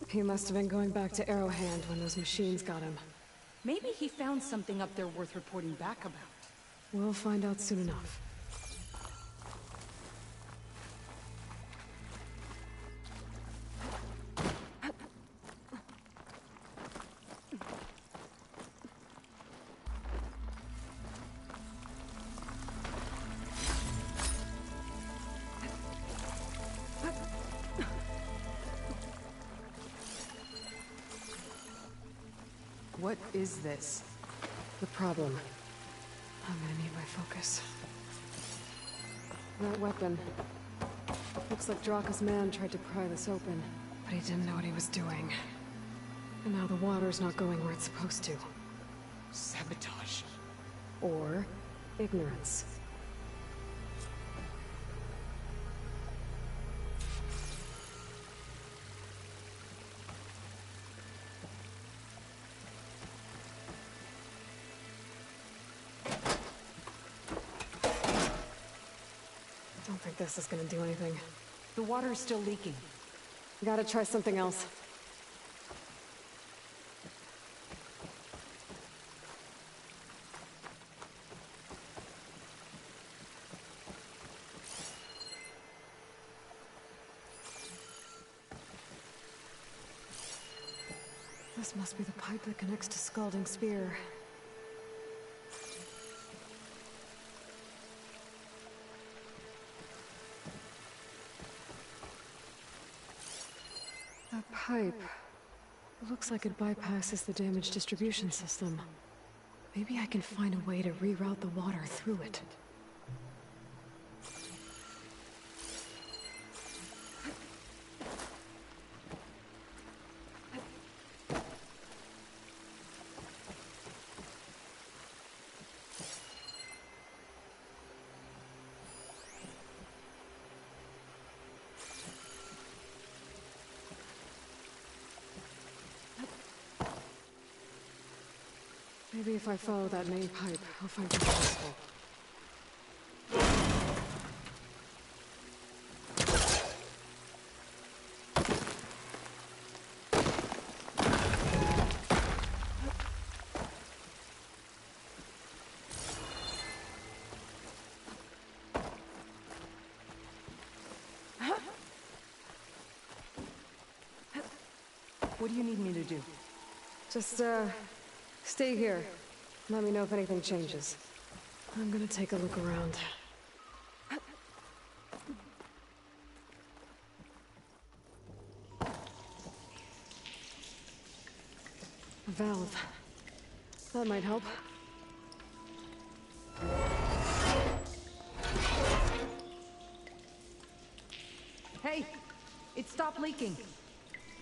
He must have been going back to Arrowhand when those machines got him. Maybe he found something up there worth reporting back about. We'll find out soon enough. What is this? The problem. I'm gonna need my focus. That weapon. Looks like Draka's man tried to pry this open, but he didn't know what he was doing. And now the water's not going where it's supposed to. Sabotage. Or ignorance. I don't think this is gonna do anything. The water's still leaking. Gotta try something else. This must be the pipe that connects to Scalding Spear. That pipe... looks like it bypasses the damage distribution system. Maybe I can find a way to reroute the water through it. Maybe if I follow that main pipe, I'll find something useful. What do you need me to do? Just, stay here. Let me know if anything changes. I'm gonna take a look around. A valve. That might help. Hey! It stopped leaking.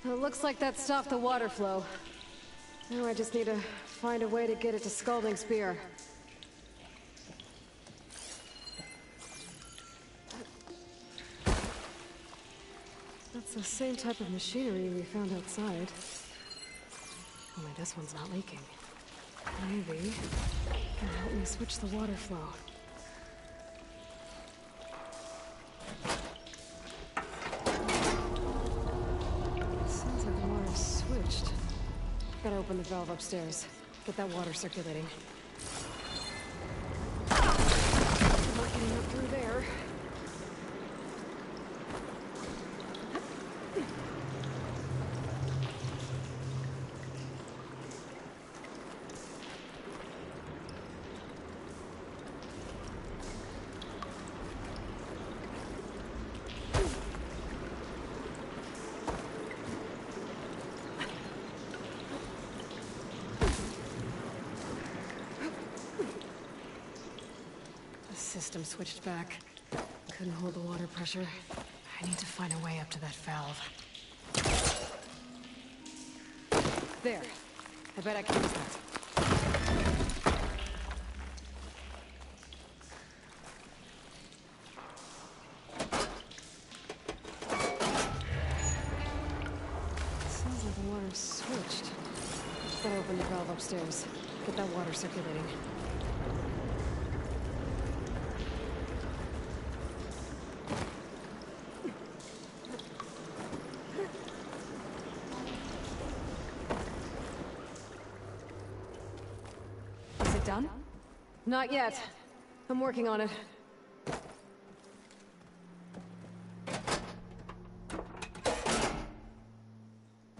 It looks like that stopped the water flow. Now I just need to find a way to get it to Scalding Spear. That's the same type of machinery we found outside. Only this one's not leaking. Maybe it can help me switch the water flow. Sounds like the water's switched. Gotta open the valve upstairs. Get that water circulating. Not getting up through there. System switched back. Couldn't hold the water pressure. I need to find a way up to that valve. There. I bet I can use that. Sounds like the water's switched. Gotta open the valve upstairs. Get that water circulating. Is it done? Not yet. I'm working on it.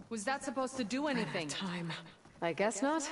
Was that supposed to do anything? Time. I guess not.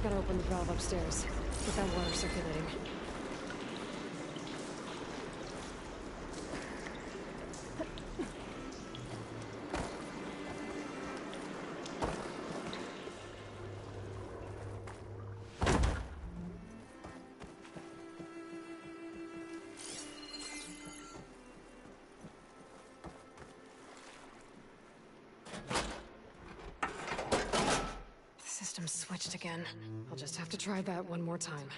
Gotta open the valve upstairs. Get that water circulating. System's switched again. I'll just have to try that one more time.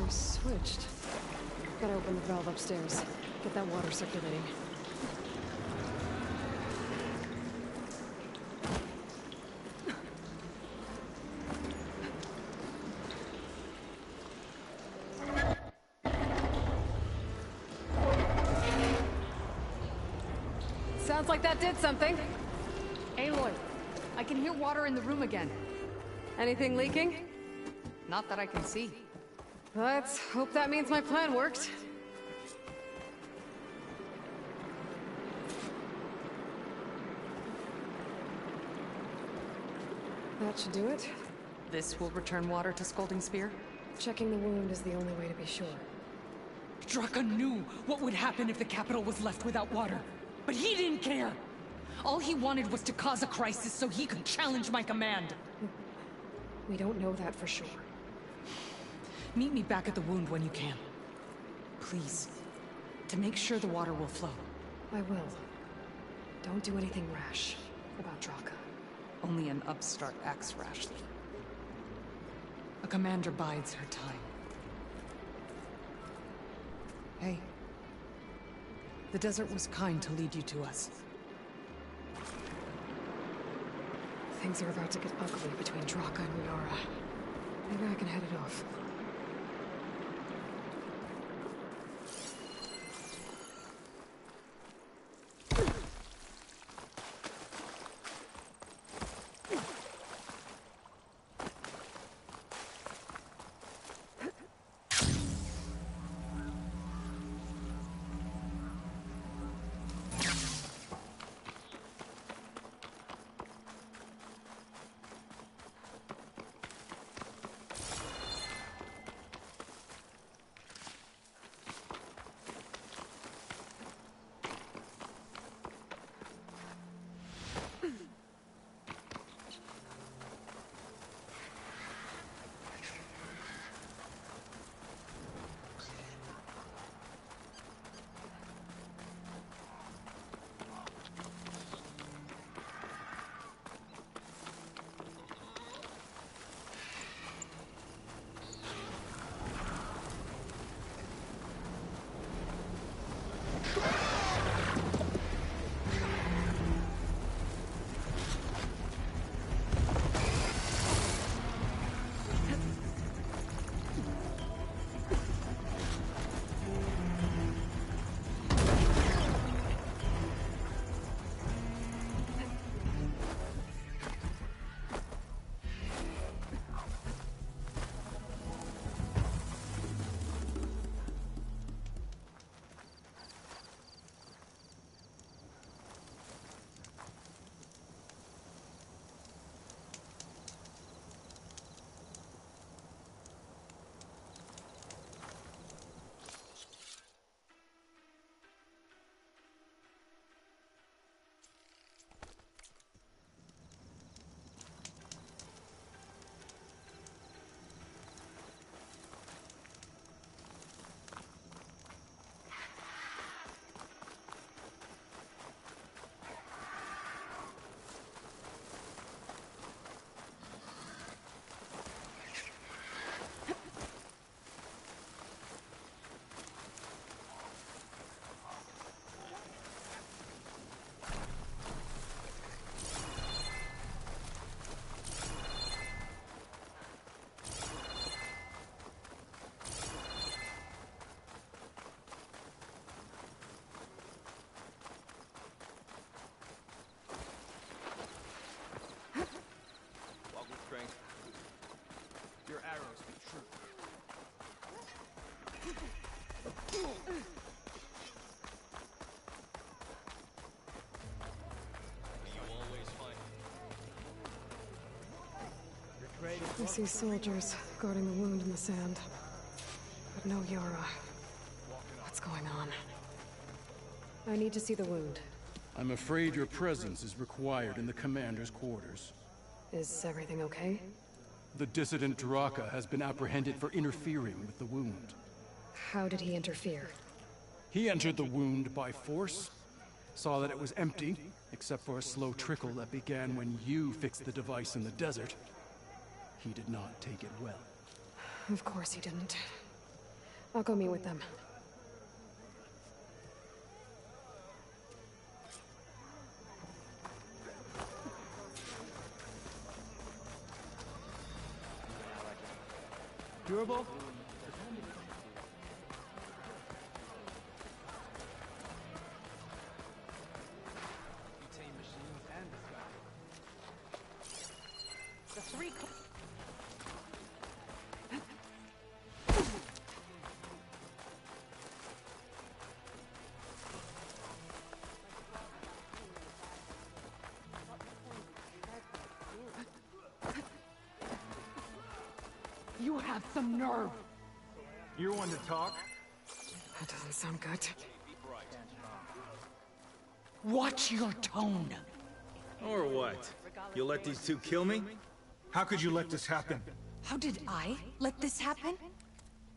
Switched. Gotta open the valve upstairs. Get that water circulating. Sounds like that did something. Aloy, I can hear water in the room again. Anything leaking? Not that I can see. Let's hope that means my plan worked. That should do it. This will return water to Scolding Spear? Checking the wound is the only way to be sure. Draka knew what would happen if the capital was left without water. But he didn't care! All he wanted was to cause a crisis so he could challenge my command. We don't know that for sure. Meet me back at the wound when you can. Please. To make sure the water will flow. I will. Don't do anything rash about Draka. Only an upstart acts rashly. A commander bides her time. Hey. The desert was kind to lead you to us. Things are about to get ugly between Draka and Riara. Maybe I can head it off. I see soldiers guarding the wound in the sand. But no Yara. What's going on? I need to see the wound. I'm afraid your presence is required in the commander's quarters. Is everything okay? The dissident Draka has been apprehended for interfering with the wound. How did he interfere? He entered the wound by force, saw that it was empty, except for a slow trickle that began when you fixed the device in the desert. He did not take it well. Of course he didn't. I'll go meet with them. Durable? The three... You have some nerve. You're one to talk? That doesn't sound good. Watch your tone. Or what? You'll let these two kill me? How could you let this happen? How did I let this happen?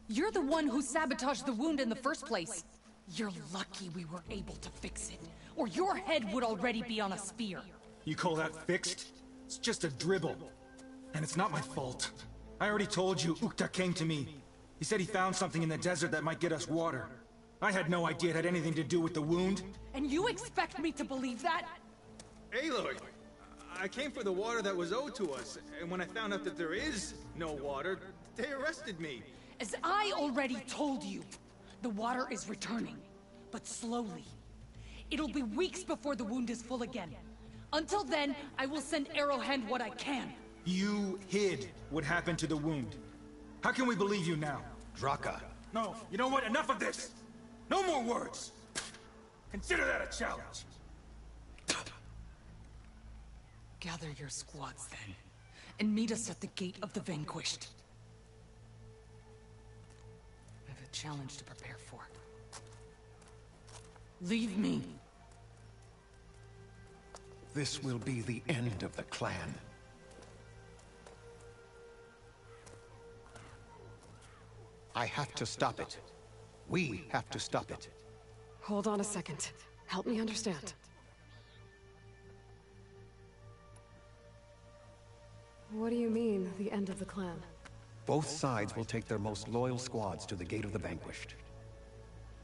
You're the one who sabotaged the wound in the first place. You're lucky we were able to fix it, or your head would already be on a spear. You call that fixed? It's just a dribble. And it's not my fault. I already told you, Ukta came to me. He said he found something in the desert that might get us water. I had no idea it had anything to do with the wound. And you expect me to believe that? Aloy! I came for the water that was owed to us, and when I found out that there is no water, they arrested me. As I already told you, the water is returning, but slowly. It'll be weeks before the wound is full again. Until then, I will send Arrowhand what I can. You hid what happened to the wound. How can we believe you now? Draka. No, you know what? Enough of this! No more words! Consider that a challenge! Gather your squads then, and meet us at the Gate of the Vanquished. I have a challenge to prepare for. Leave me. This will be the end of the clan. I have to stop it. We have to stop it. Hold on a second. Help me understand. What do you mean, the end of the clan? Both sides will take their most loyal squads to the Gate of the Vanquished.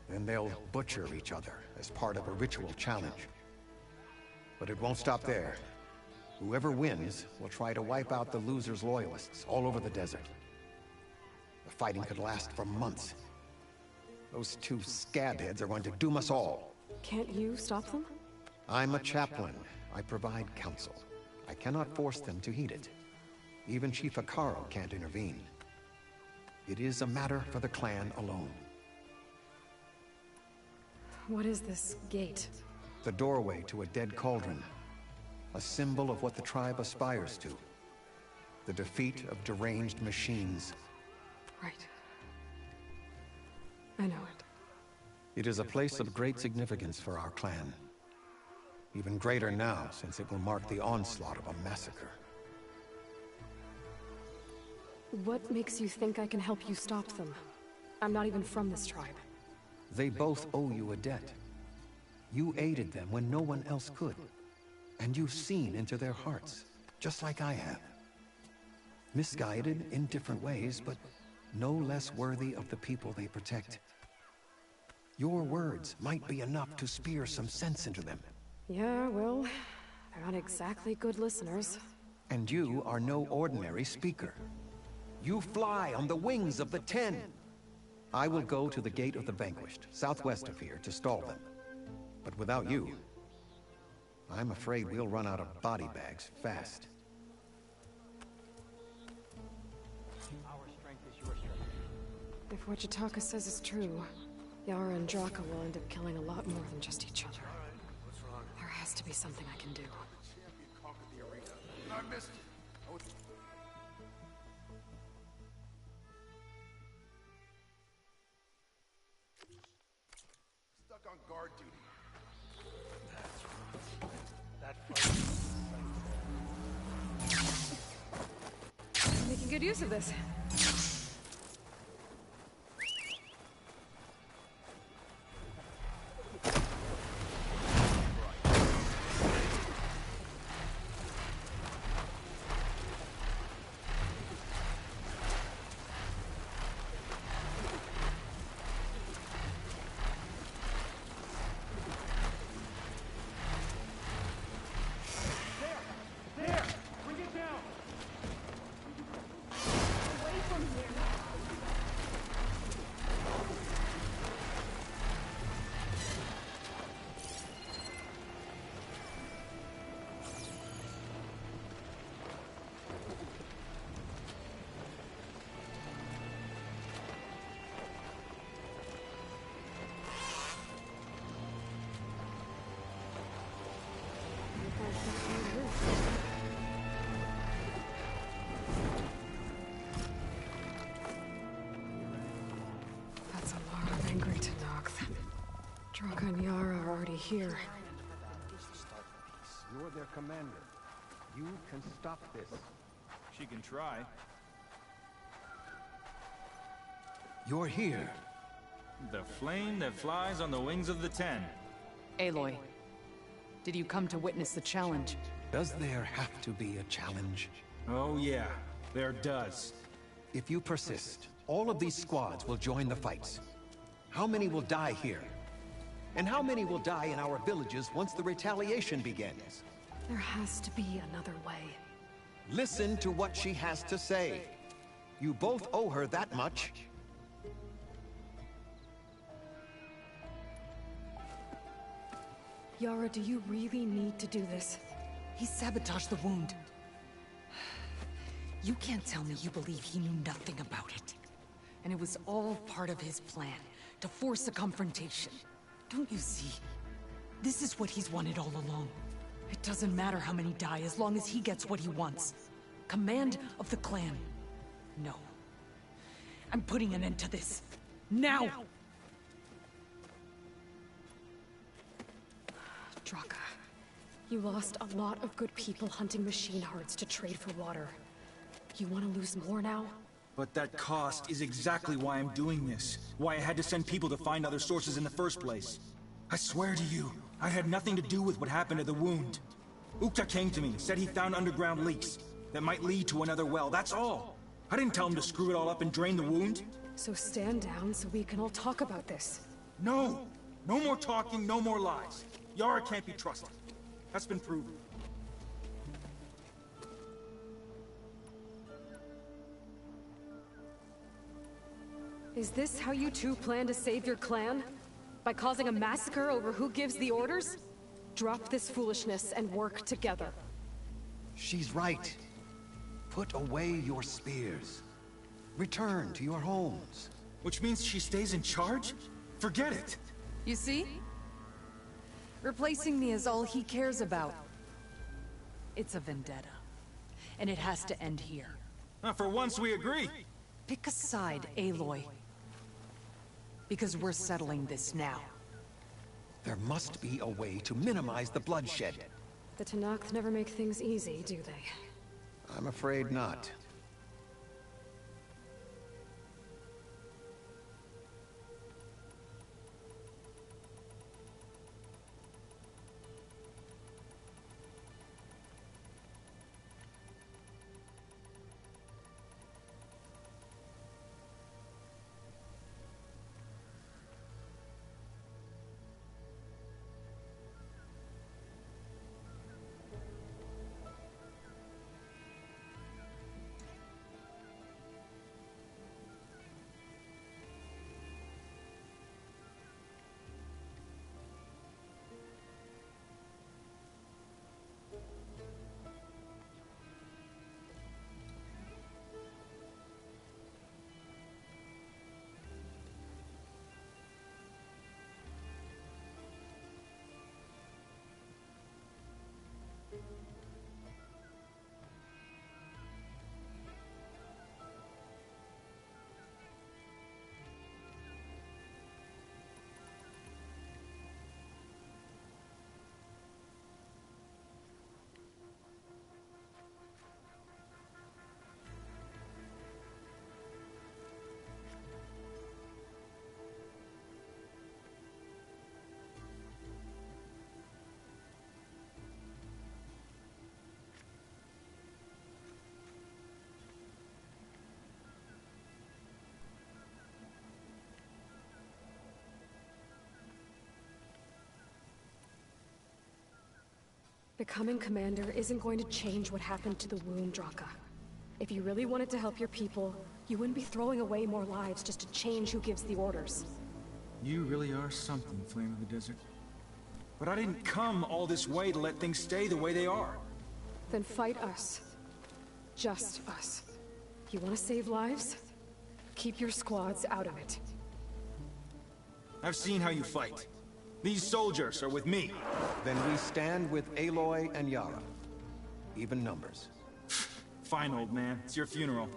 Then they'll butcher each other as part of a ritual challenge. But it won't stop there. Whoever wins will try to wipe out the loser's loyalists all over the desert. The fighting could last for months. Those two scabheads are going to doom us all. Can't you stop them? I'm a chaplain. I provide counsel. I cannot force them to heed it. Even Chief Hekarro can't intervene. It is a matter for the clan alone. What is this gate? The doorway to a dead cauldron. A symbol of what the tribe aspires to. The defeat of deranged machines. Right. I know it. It is a place of great significance for our clan. Even greater now, since it will mark the onslaught of a massacre. What makes you think I can help you stop them? I'm not even from this tribe. They both owe you a debt. You aided them when no one else could. And you've seen into their hearts, just like I have. Misguided in different ways, but no less worthy of the people they protect. Your words might be enough to spear some sense into them. Yeah, well, they're not exactly good listeners. And you are no ordinary speaker. You fly on the wings of the Ten. I will go to the Gate of the Vanquished, southwest of here, to stall them. But without you, I'm afraid we'll run out of body bags fast. If what Jataka says is true, Yara and Draka will end up killing a lot more than just each other. There has to be something I can do. guard duty. That's right. That fight. Making good use of this. That's a lot of angry Tenakth. Draka and Yara are already here. You're their commander. You can stop this. She can try. You're here. The flame that flies on the wings of the Ten. Aloy, did you come to witness the challenge? Does there have to be a challenge? Oh yeah, there does. If you persist, all of these squads will join the fights. How many will die here? And how many will die in our villages once the retaliation begins? There has to be another way. Listen to what she has to say. You both owe her that much. Yara, do you really need to do this? He sabotaged the wound. You can't tell me you believe he knew nothing about it. And it was all part of his plan, to force a confrontation. Don't you see? This is what he's wanted all along. It doesn't matter how many die as long as he gets what he wants. Command of the clan. No. I'm putting an end to this. Now! Draka, you lost a lot of good people hunting machine hearts to trade for water. You want to lose more now? But that cost is exactly why I'm doing this. Why I had to send people to find other sources in the first place. I swear to you, I had nothing to do with what happened to the wound. Ukta came to me, said he found underground leaks that might lead to another well, that's all. I didn't tell him to screw it all up and drain the wound. So stand down so we can all talk about this. No! No more talking, no more lies. Yara can't be trusted. That's been proven. Is this how you two plan to save your clan? By causing a massacre over who gives the orders? Drop this foolishness and work together. She's right. Put away your spears. Return to your homes. Which means she stays in charge? Forget it! You see? Replacing me is all he cares about. It's a vendetta. And it has to end here. For once we agree. Pick a side, Aloy. Because we're settling this now. There must be a way to minimize the bloodshed. The Tenakth never make things easy, do they? I'm afraid not. Becoming commander isn't going to change what happened to the wound, Draka. If you really wanted to help your people, you wouldn't be throwing away more lives just to change who gives the orders. You really are something, Flame of the Desert. But I didn't come all this way to let things stay the way they are. Then fight us. Just us. You want to save lives? Keep your squads out of it. I've seen how you fight. These soldiers are with me. Then we stand with Aloy and Yara. Even numbers. Fine, old man. It's your funeral.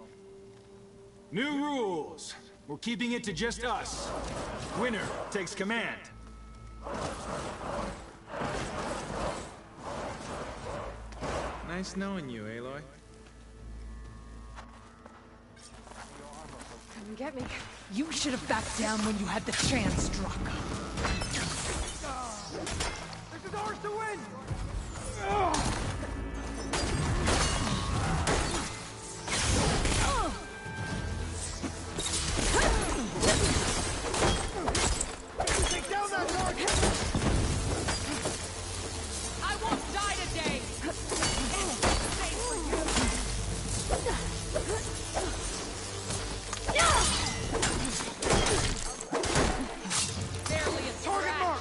New rules. We're keeping it to just us. Winner takes command. Nice knowing you, Aloy. Come and get me. You should have backed down when you had the chance, Draka. This is ours to win! Take down that target! I won't die today! Barely a target mark!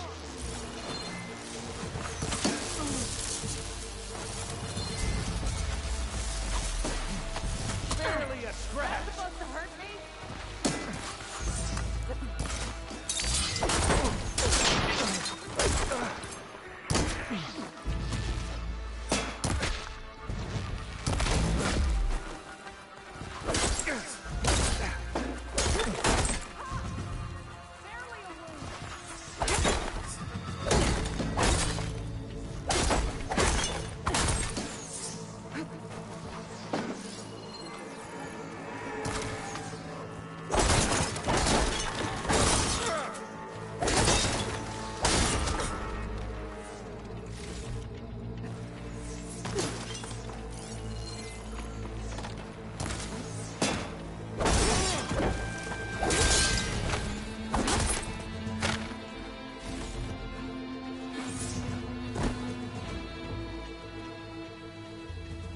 Barely a scratch! Supposed to hurt me?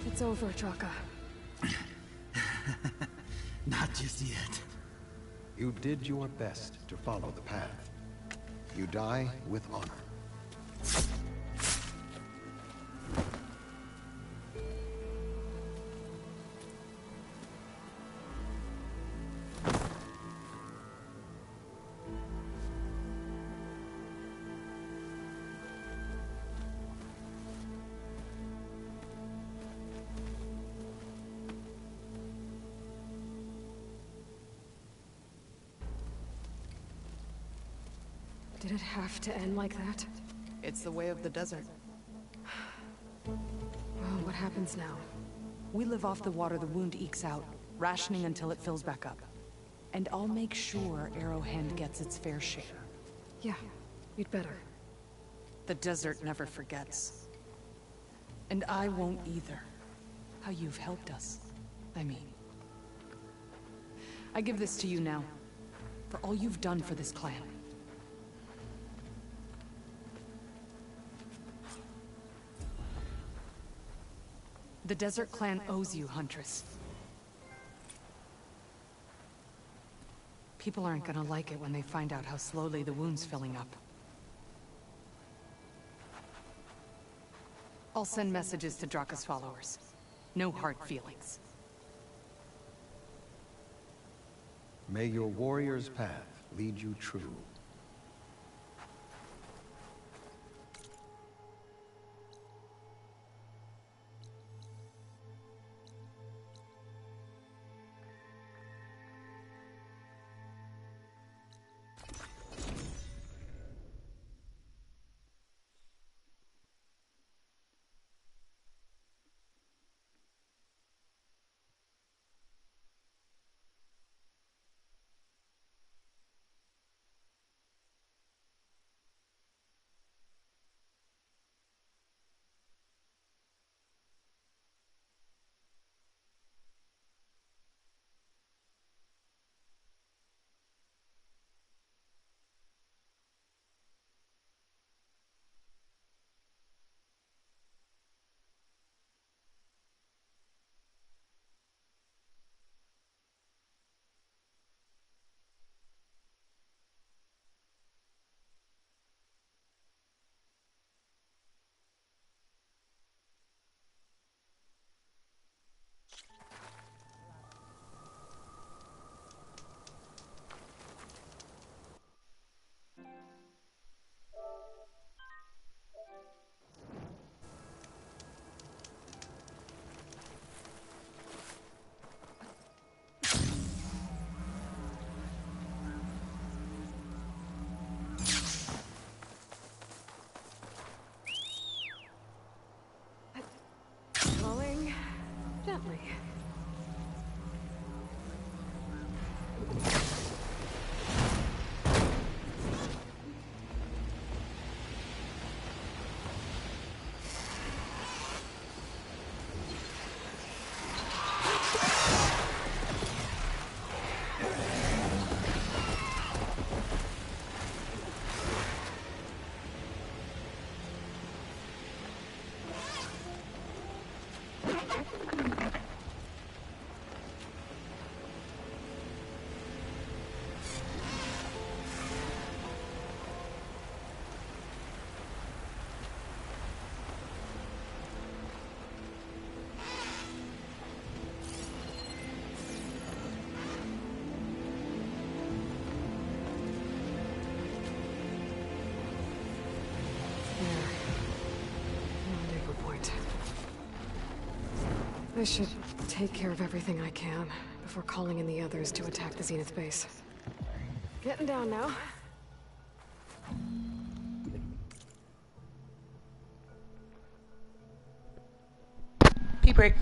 It's over, Draka. Not just yet. You did your best to follow the path. You die with honor. Did it have to end like that? It's the way of the desert. Well, what happens now? We live off the water the wound ekes out, rationing until it fills back up. And I'll make sure Arrowhand gets its fair share. Yeah, you'd better. The desert never forgets. And I won't either. How you've helped us. I mean. I give this to you now. For all you've done for this clan. The Desert Clan owes you, Huntress. People aren't gonna like it when they find out how slowly the wound's filling up. I'll send messages to Draka's followers. No hard feelings. May your warrior's path lead you true. gently. I should take care of everything I can before calling in the others to attack the Zenith base. Getting down now. Pee break.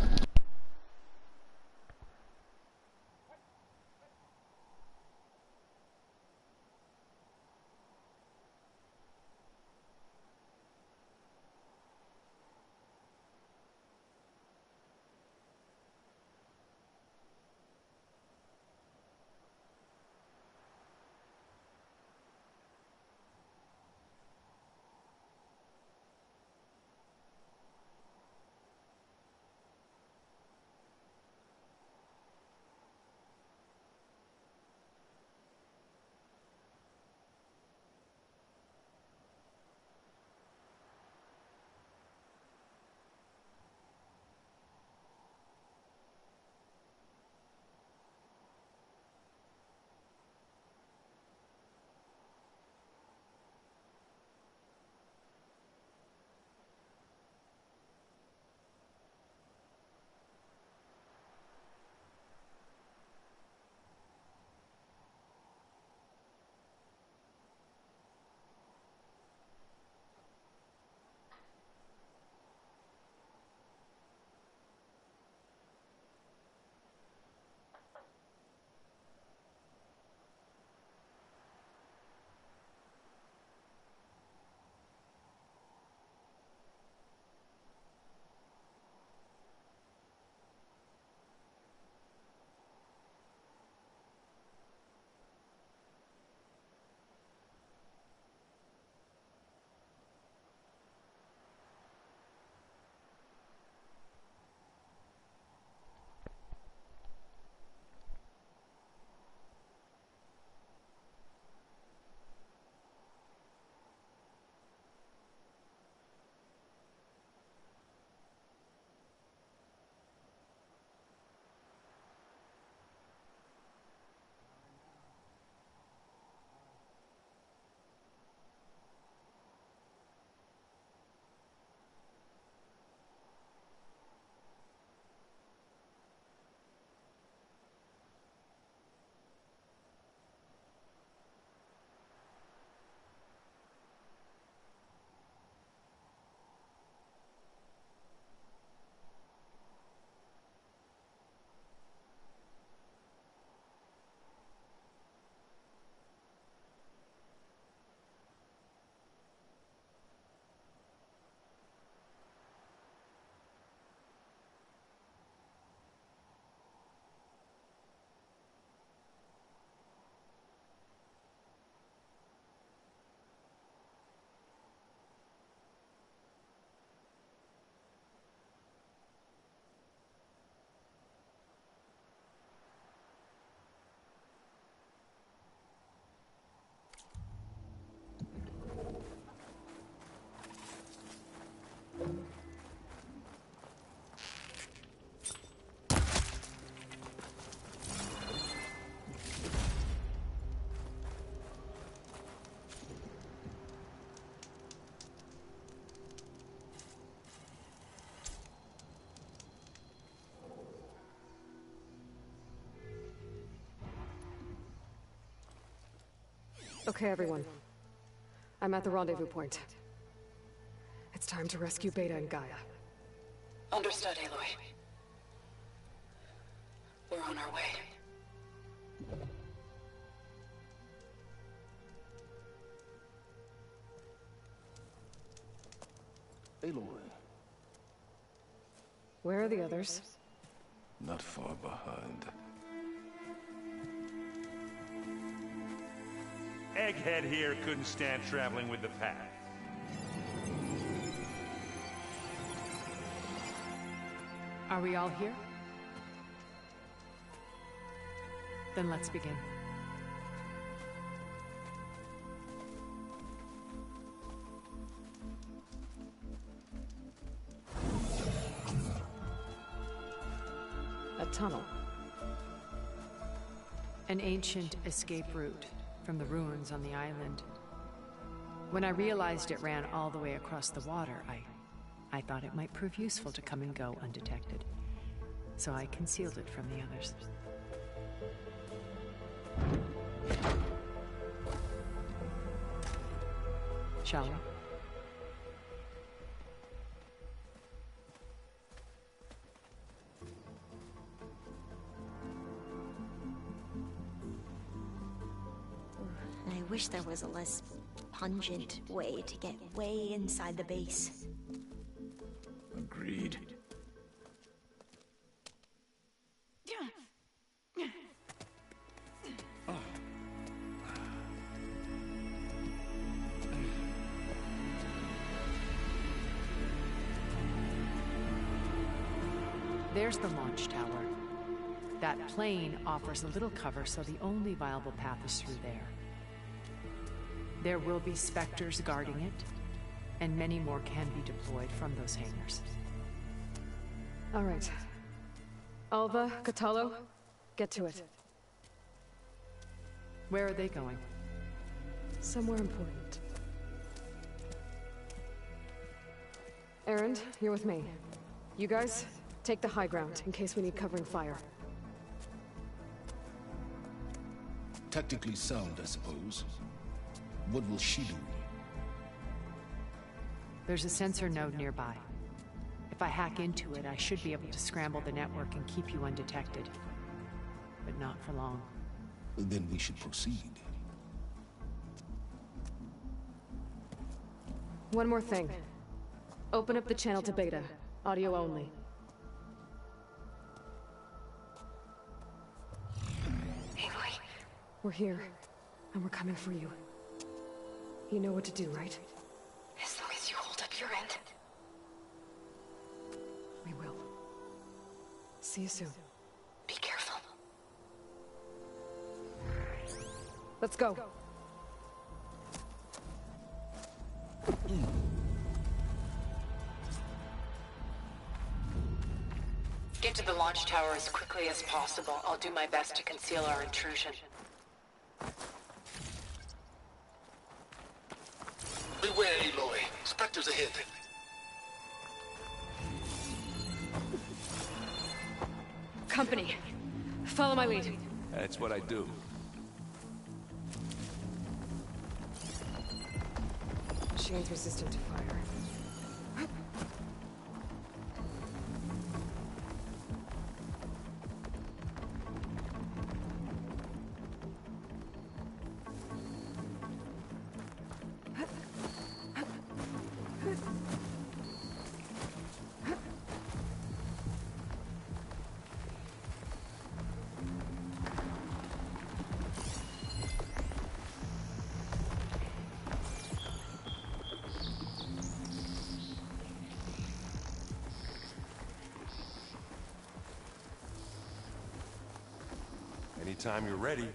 Okay, everyone. I'm at the rendezvous point. It's time to rescue Beta and Gaia. Understood, Aloy. on our way. Aloy. Where are the others? Not far behind. Egghead here couldn't stand traveling with the pack. Are we all here? Then let's begin. A tunnel. An ancient escape route from the ruins on the island. When I realized it ran all the way across the water, I thought it might prove useful to come and go undetected. So I concealed it from the others. Shall we? I wish there was a less pungent way to get way inside the base. Agreed. There's the launch tower. That plane offers a little cover, so the only viable path is through there. There will be Spectres guarding it, and many more can be deployed from those hangars. All right. Alva, Kotallo, get to it. Where are they going? Somewhere important. Erend, you're with me. You guys, take the high ground in case we need covering fire. Tactically sound, I suppose. What will she do? There's a sensor node nearby. If I hack into it, I should be able to scramble the network and keep you undetected. But not for long. Then we should proceed. One more thing. Open up the channel to Beta. Audio only. Aloy. We're here, and we're coming for you. You know what to do, right? As long as you hold up your end. We will. See you soon. Be careful. Let's go. Get to the launch tower as quickly as possible. I'll do my best to conceal our intrusion. Beware, Aloy. Spectres ahead. Company, follow my lead. That's what I do. Machine's resistant to fire. Anytime you're ready.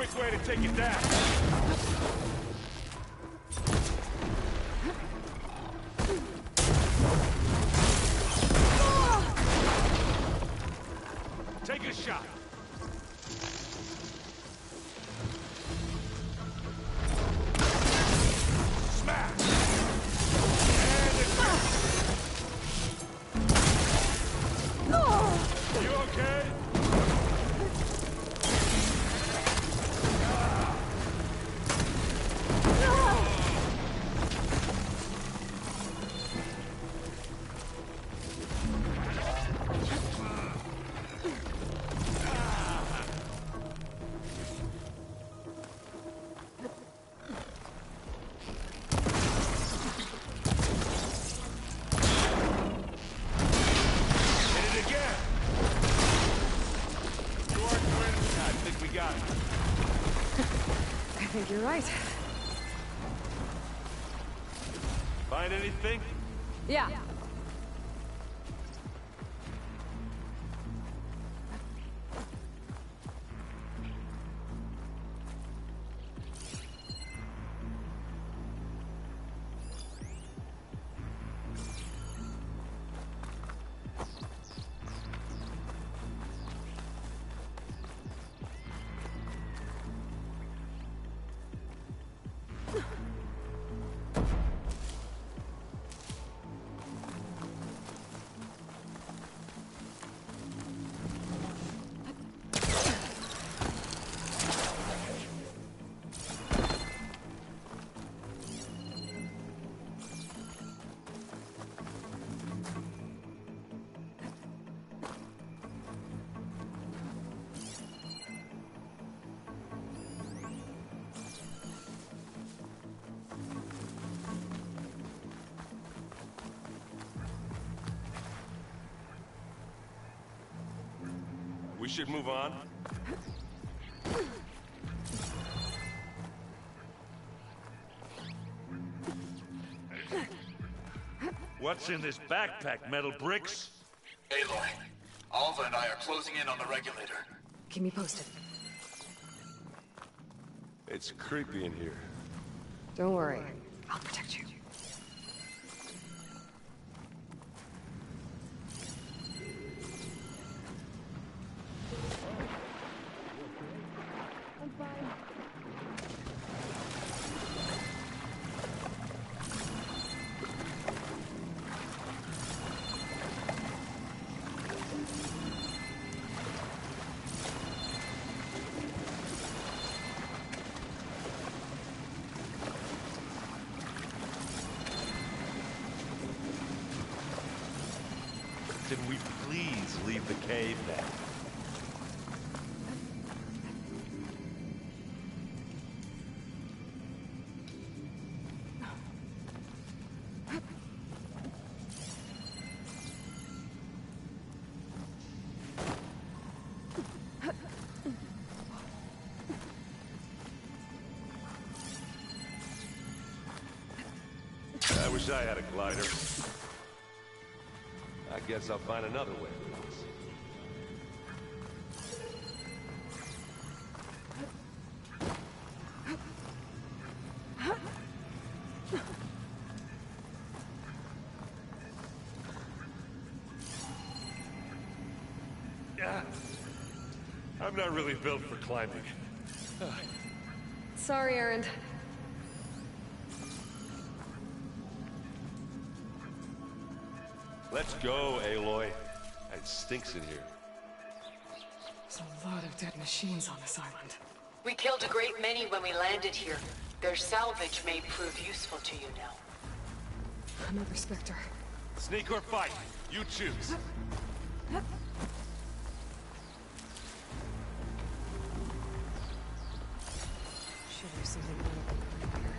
quick way to take it down. Take a shot. Smash! And it's you okay? I think you're right. Find anything? Yeah. We should move on. What's in this backpack, Metal Bricks? Aloy, Alva and I are closing in on the regulator. Keep me posted. It's creepy in here. Don't worry. I'll protect you. I'm fine. Can we please leave the cave now? I wish I had a glider. I guess I'll find another way. I'm not really built for climbing. Sorry, Erend. Let's go, Aloy. It stinks in here. There's a lot of dead machines on this island. We killed a great many when we landed here. Their salvage may prove useful to you now. Another Spectre. Sneak or fight, you choose. Sure there's something notable here.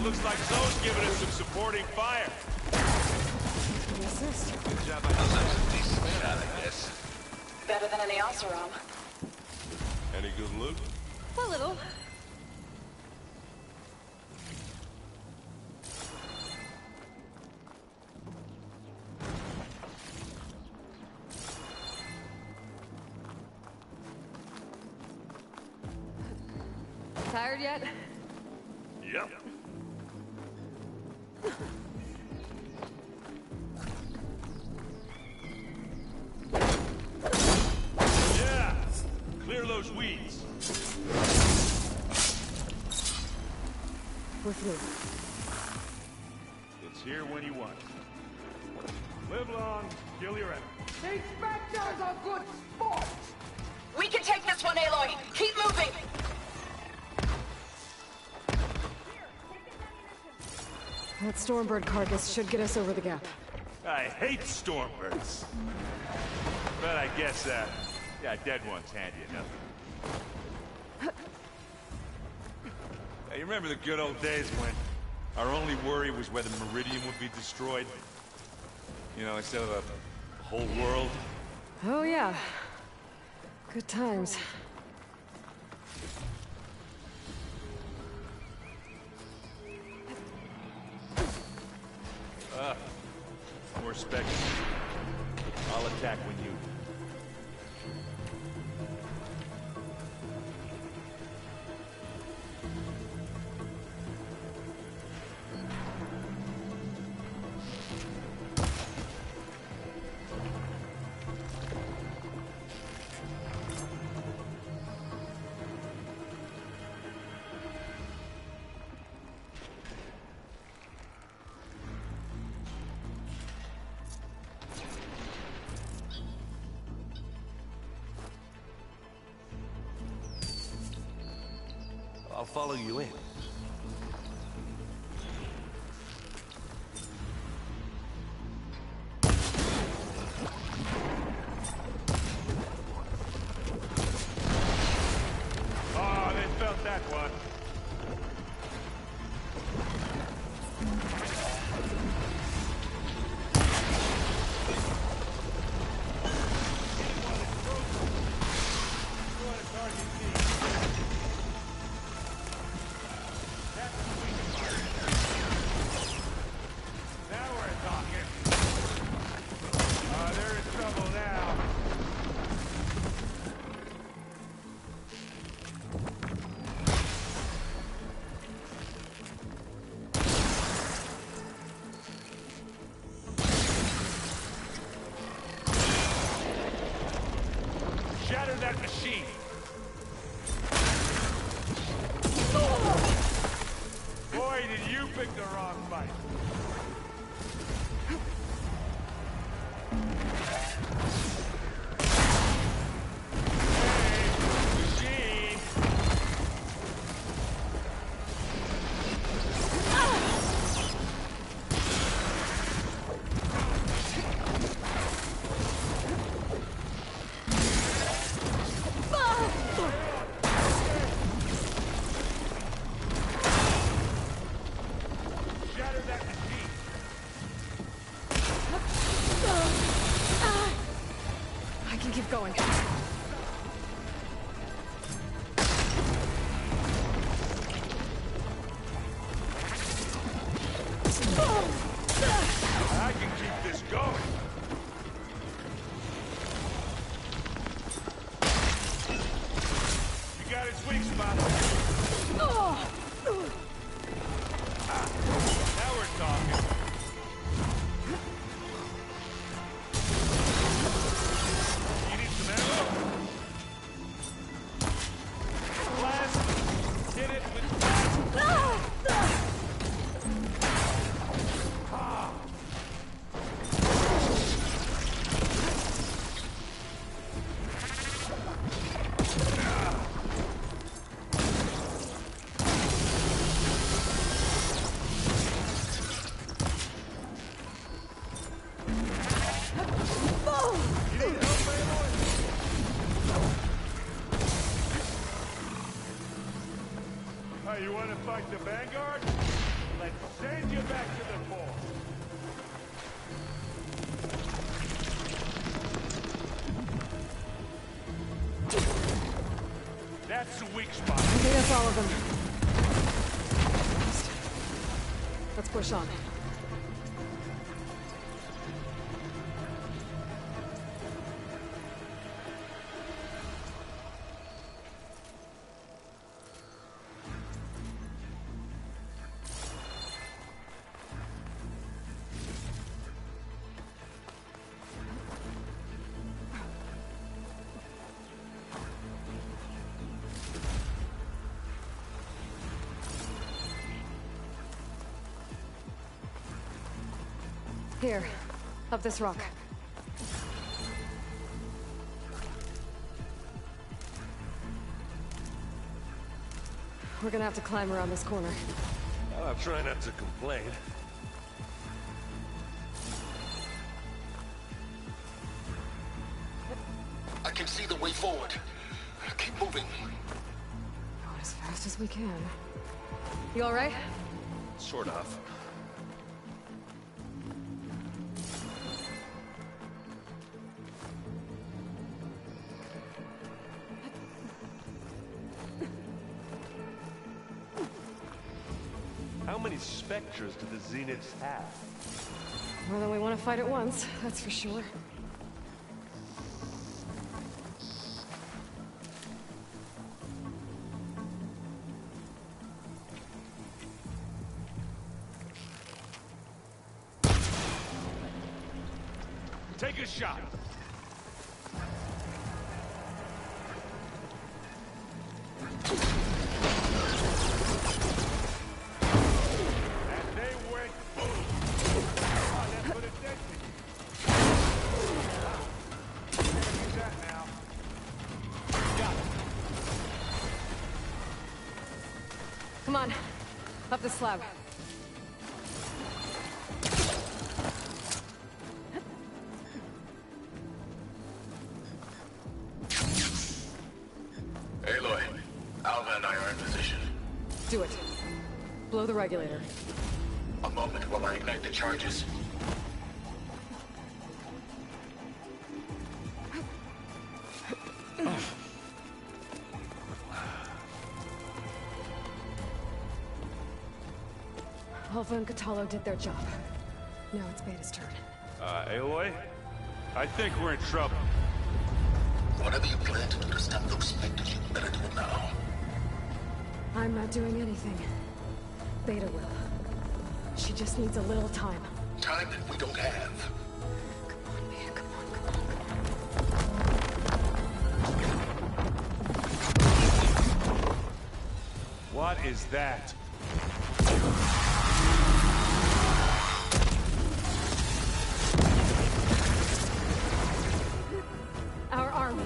looks like Zoe's giving us some supporting fire. Good job, I guess. Better than any Oseram. Any good loot? A little. Tired yet? Yep. Yeah! Clear those weeds. We're through. It's here when you want it. Live long, kill your enemy. These Spectres are good sport! We can take this one, Aloy! Keep moving! That Stormbird carcass should get us over the gap. I hate Stormbirds. But I guess, yeah, dead one's handy enough. Hey, you remember the good old days when our only worry was whether Meridian would be destroyed? You know, instead of the whole world? Oh, yeah. Good times. More Spectres. I'll attack when you... I'll follow you in. Oh, they felt that one. Shatter that machine! Boy, did you pick the wrong fight! Hey, machine! Shatter that machine! I can keep going. I can keep this going! You got its weak spot. Now we're talking. You need some ammo? Blast! Hit it with blast! Ah. You want to fight the Vanguard? Send you back to the fort. That's the weak spot. I think that's all of them. Let's push on. Here, up this rock. We're gonna have to climb around this corner. I'll try not to complain. I can see the way forward. Keep moving. Going as fast as we can. You all right? Sort of. How many Spectres do the Zeniths have? More than we want to fight at once, that's for sure. Take a shot. Come on, up the slab. Aloy, Alva and I are in position. Do it. Blow the regulator. A moment while I ignite the charges. Alva and Kotallo did their job. Now it's Beta's turn. Aloy? I think we're in trouble. Whatever you plan to do to stop those Spectres, you better do it now. I'm not doing anything. Beta will. She just needs a little time. Time that we don't have. What is that? Our army.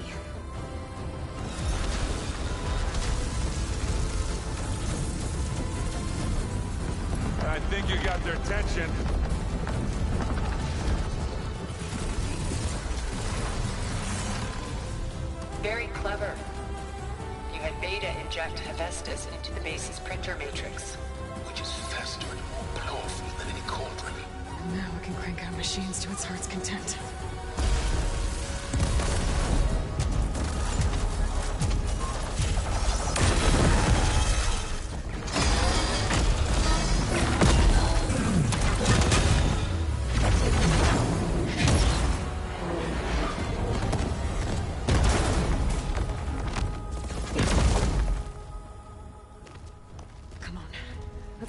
I think you got their attention. Very clever. You had Beta inject Hephaestus into the base's printer matrix. Which is faster and more powerful than any cauldron. Now we can crank out machines to its heart's content.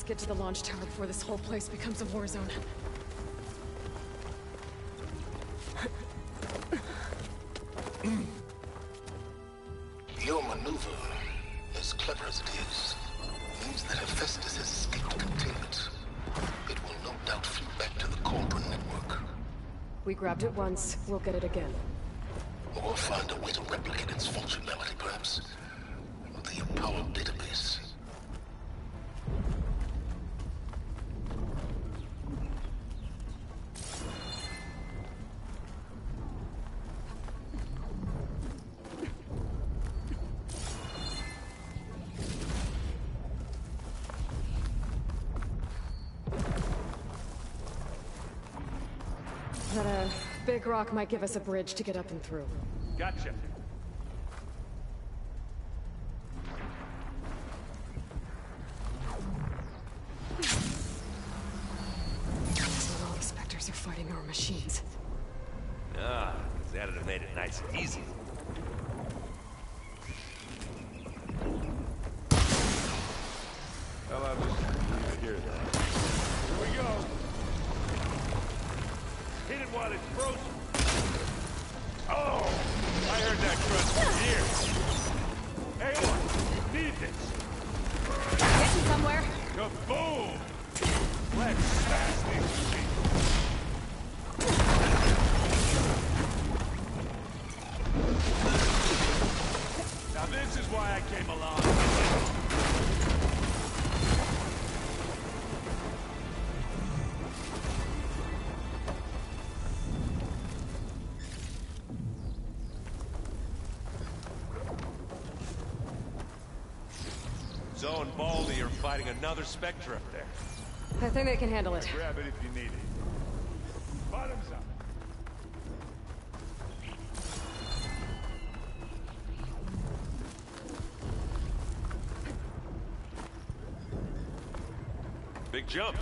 Get to the launch tower before this whole place becomes a war zone. Your maneuver, as clever as it is, means that Hephaestus has escaped containment. It will no doubt flew back to the Cauldron network. We grabbed it once, we'll get it again. Or find a way to replicate its functionality, perhaps. The Apollo database. That a big rock might give us a bridge to get up and through. Gotcha. So all the Spectres are fighting our machines. Ah, that'd have made it nice and easy. Well, I'll just leave it here then. Here we go. Hit it while it's frozen. Oh! I heard that crunch for years. Hey, look! Need this. Getting somewhere. Kaboom! Let's smash these machines. Now this is why I came along. Zoe and Baldy are fighting another Spectre up there. I think they can handle it. Grab it if you need it. Bottoms up. Big jump.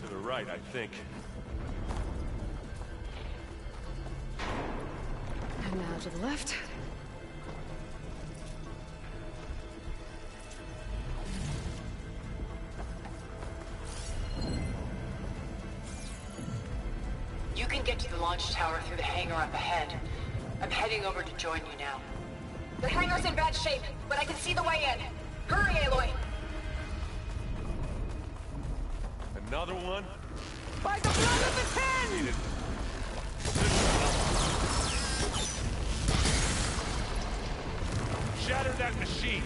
To the right, I think. And now to the left. You can get to the launch tower through the hangar up ahead. I'm heading over to join you now. The hangar's in bad shape, but I can see the way in. Hurry, Aloy! Another one? By the blood of the Ten! Need it. Shatter that machine!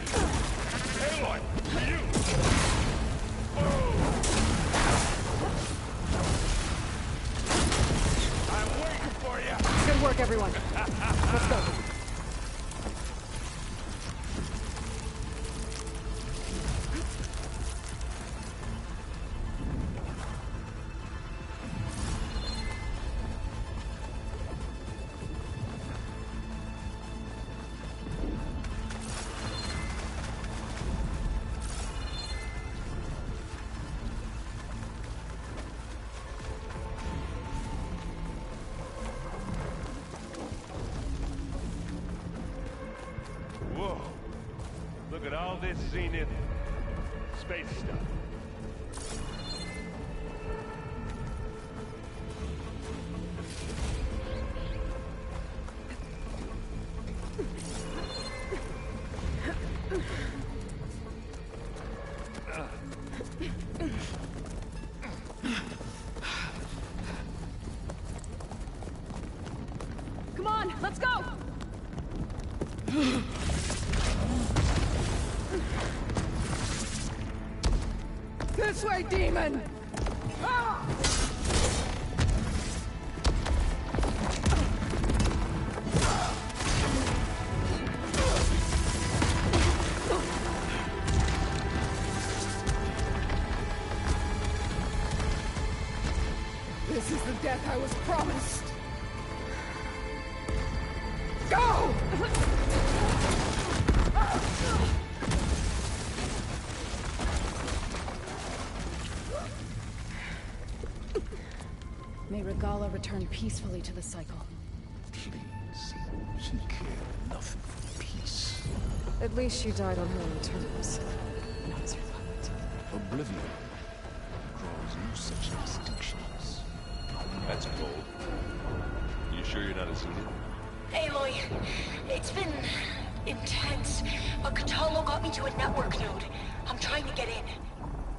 Aloy! You! Oh! I'm waiting for you! Good work, everyone. Let's go. Whoa. Look at all this Zenith space stuff. Come on, let's go! This way, demon! Ah! This is the death I was promised. Go! May Regala return peacefully to the cycle. Please. She cared nothing for peace. At least she died on her own terms. Not as her puppet. Oblivion draws no such distinctions. That's cold. You sure you're not a Zenith? Aloy, it's been intense, but Cthulhu got me to a network node. I'm trying to get in.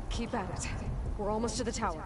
Keep at it. We're almost to the tower.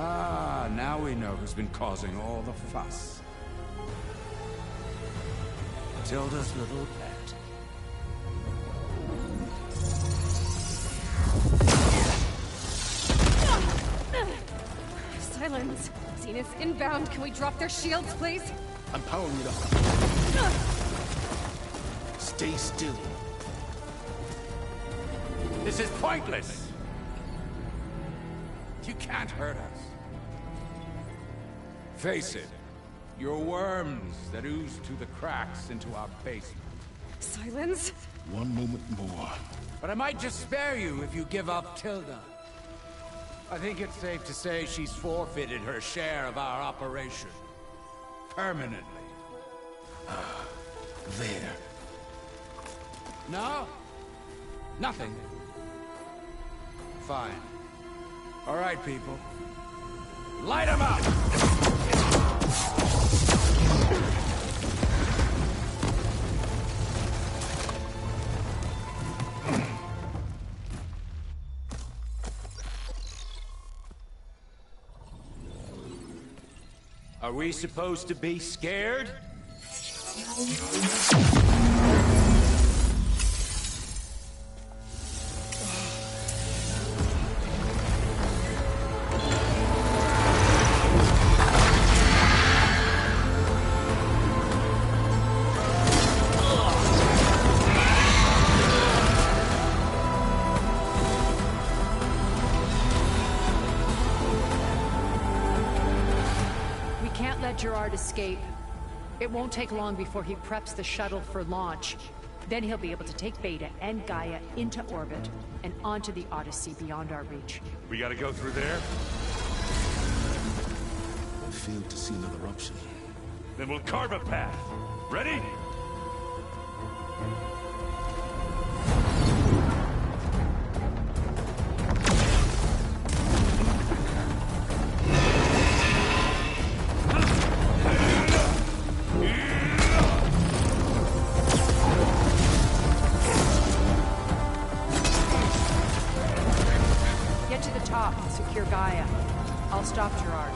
Ah, now we know who's been causing all the fuss. Tilda's little pet. Silence. Zenith's inbound. Can we drop their shields, please? I'm powering it up. Stay still. This is pointless! You can't hurt us. Face it, you're worms that ooze through the cracks into our basement. Silence? One moment more. But I might just spare you if you give up Tilda. I think it's safe to say she's forfeited her share of our operation. Permanently. There. No? Nothing. Fine. All right, people. Light 'em up! Are we supposed to be scared? Gerard escape. It won't take long before he preps the shuttle for launch. Then he'll be able to take Beta and Gaia into orbit and onto the Odyssey beyond our reach. We gotta go through there? I failed to see another option. Then we'll carve a path. Ready? Secure Gaia. I'll stop Gerard.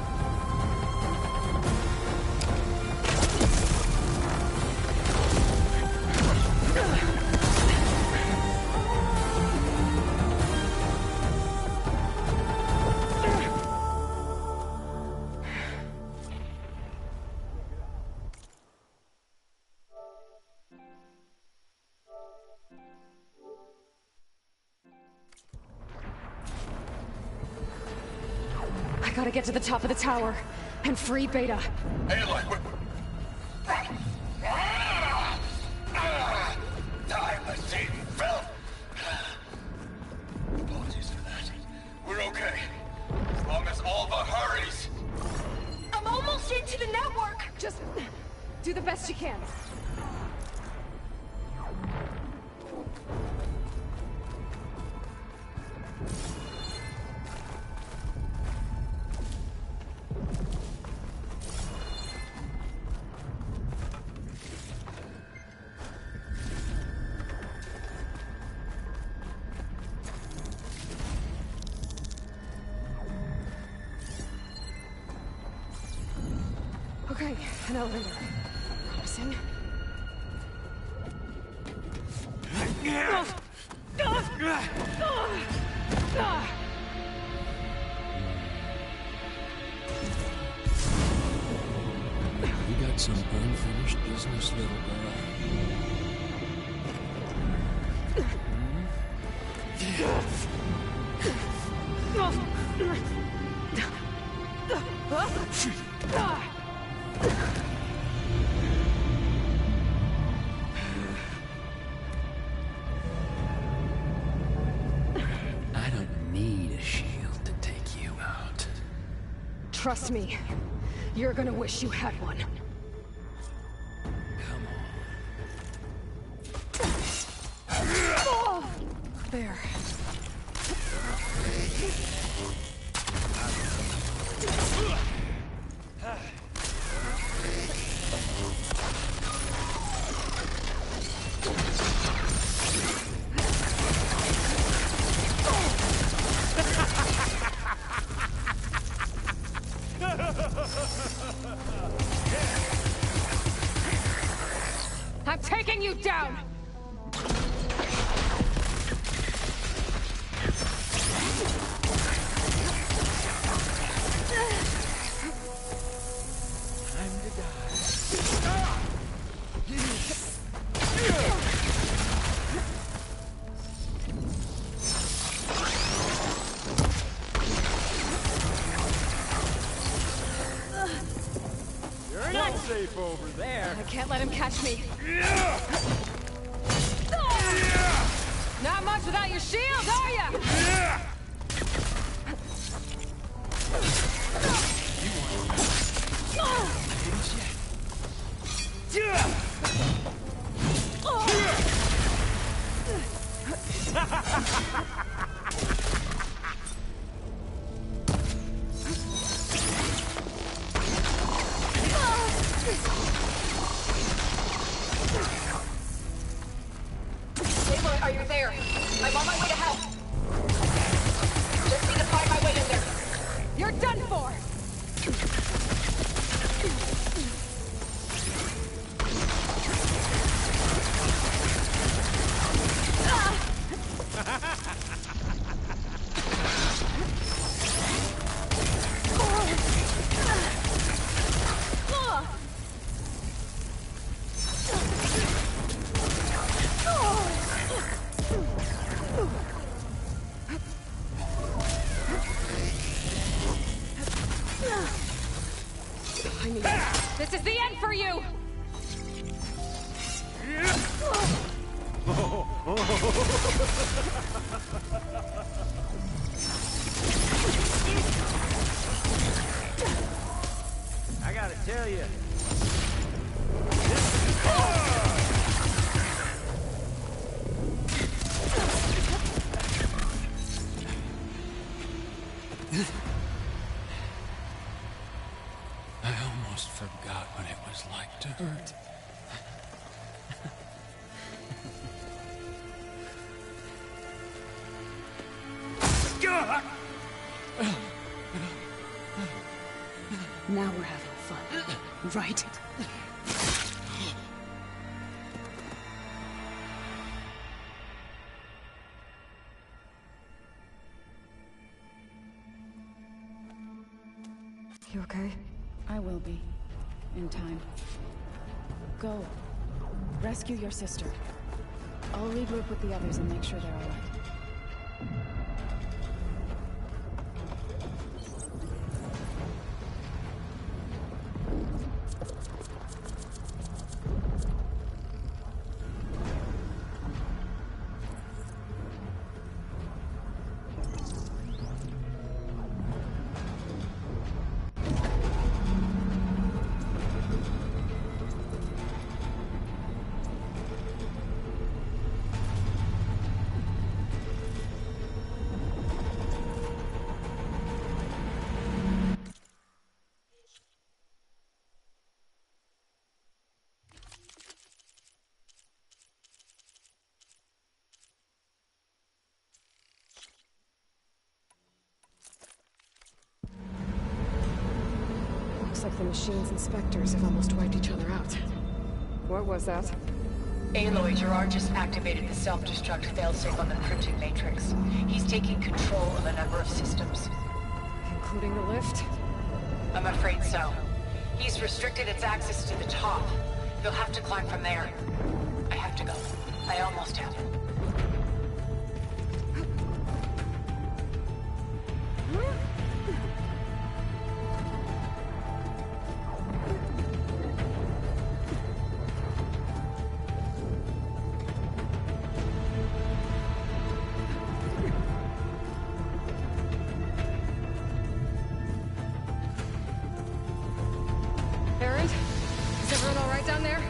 I gotta get to the top of the tower and free Beta. Aloy, die, machine filth! Apologies for that. We're okay. As long as Alva hurries. I'm almost into the network! Just do the best you can. Okay, an elevator. Promising. You got some unfinished business, little girl. I don't need a shield to take you out. Trust me, you're gonna wish you had one. Oh, there. hunting you down! Time to die. You're not safe over there. I can't let him catch me. Not much without your shield, are ya? Aloy, are you there? I'm on my way to help. Just need to find my way in there. You're done for! This is the end for you! I gotta tell you. I almost forgot what it was like to hurt. Now we're having fun, right? You okay? I will be. In time. Go. Rescue your sister. I'll regroup with the others and make sure they're alright. Looks like the machine's inspectors have almost wiped each other out. What was that? Aloy, Gerard just activated the self-destruct failsafe on the printing matrix. He's taking control of a number of systems. Including the lift? I'm afraid so. He's restricted its access to the top. You'll have to climb from there. I have to go. I almost have. Aaron? Is everyone alright down there?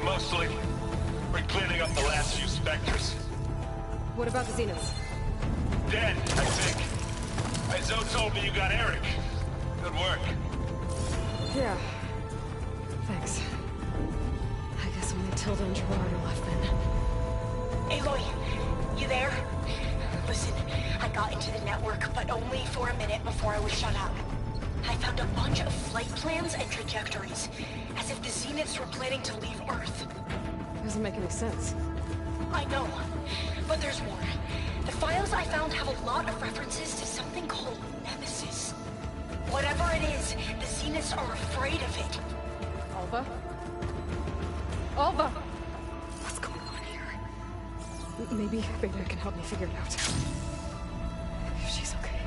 Mostly. We're cleaning up the last few specters. What about the Zeniths? Dead, I think. Zoe told me you got Eric. Good work. Yeah. Thanks. I guess only Tilda and Gerard are left then. Aloy, you there? Listen, I got into the network, but only for a minute before I was shut out. I found a bunch of flight plans and trajectories, as if the Zeniths were planning to leave Earth. Doesn't make any sense. I know, but there's more. The files I found have a lot of references to something called Nemesis. Whatever it is, the Zeniths are afraid of it. Alva? Alva! What's going on here? Maybe Beta can help me figure it out. If she's okay.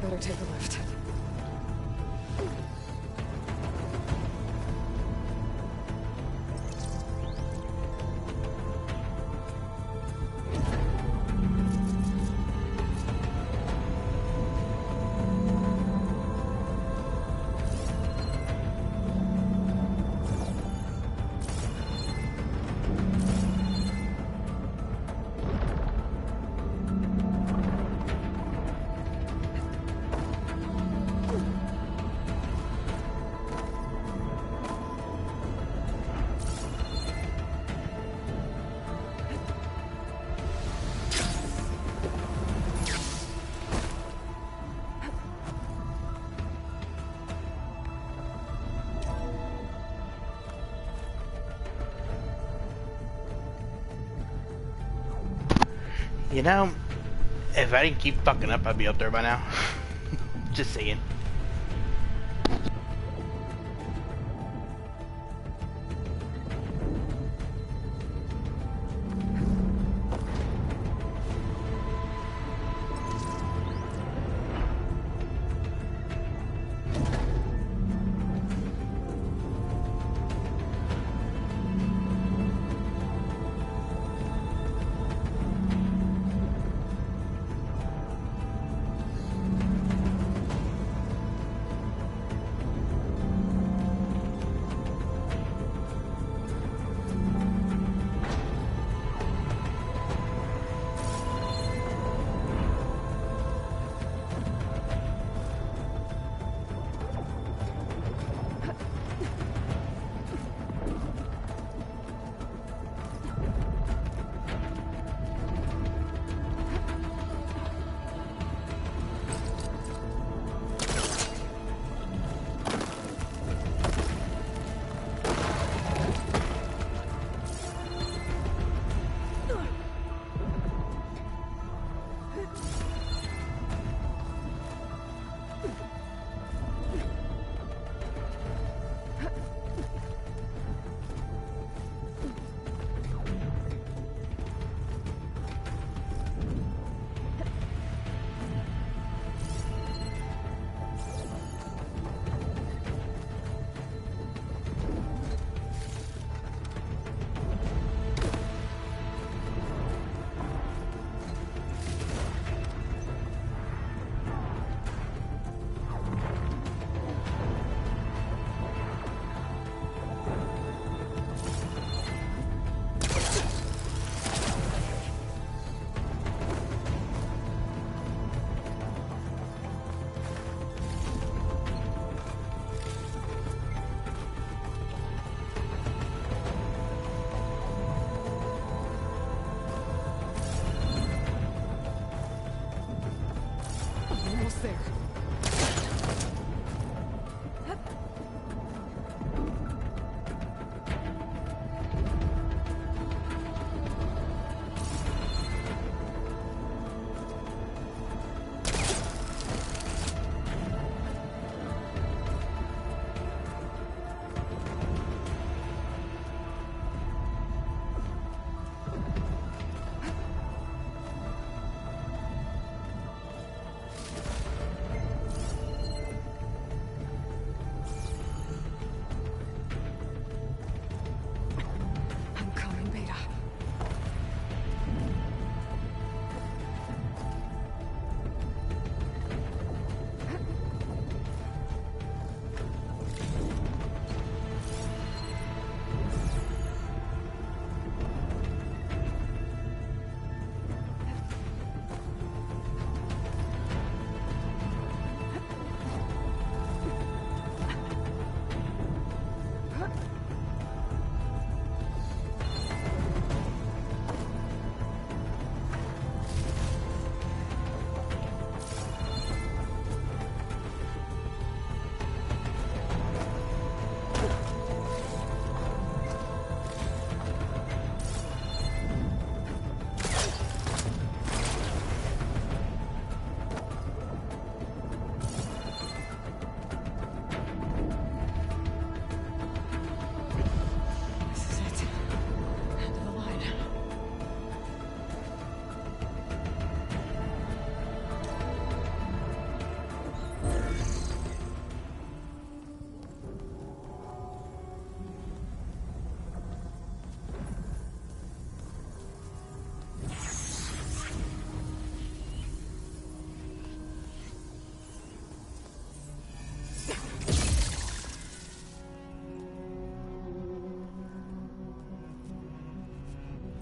Better take a lift. You know, if I didn't keep fucking up, I'd be up there by now. Just saying.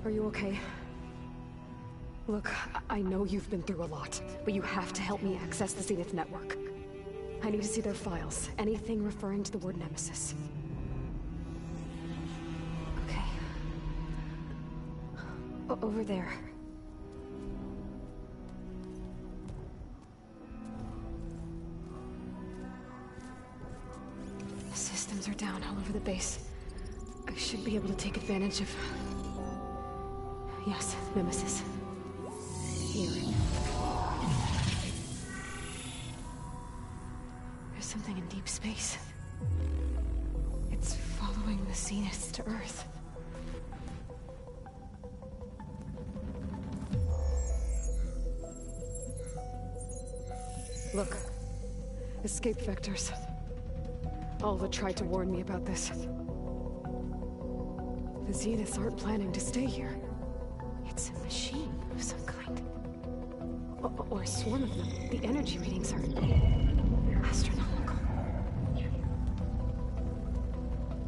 Are you okay? Look, I know you've been through a lot, but you have to help me access the Zenith network. I need to see their files. Anything referring to the word Nemesis. Okay. Over there. The systems are down all over the base. I should be able to take advantage of... Yes, Nemesis. Here. There's something in deep space. It's following the Zeniths to Earth. Look. Escape vectors. Alva tried to warn me about this. The Zeniths aren't planning to stay here. It's a machine of some kind. Or a swarm of them. The energy readings are... astronomical.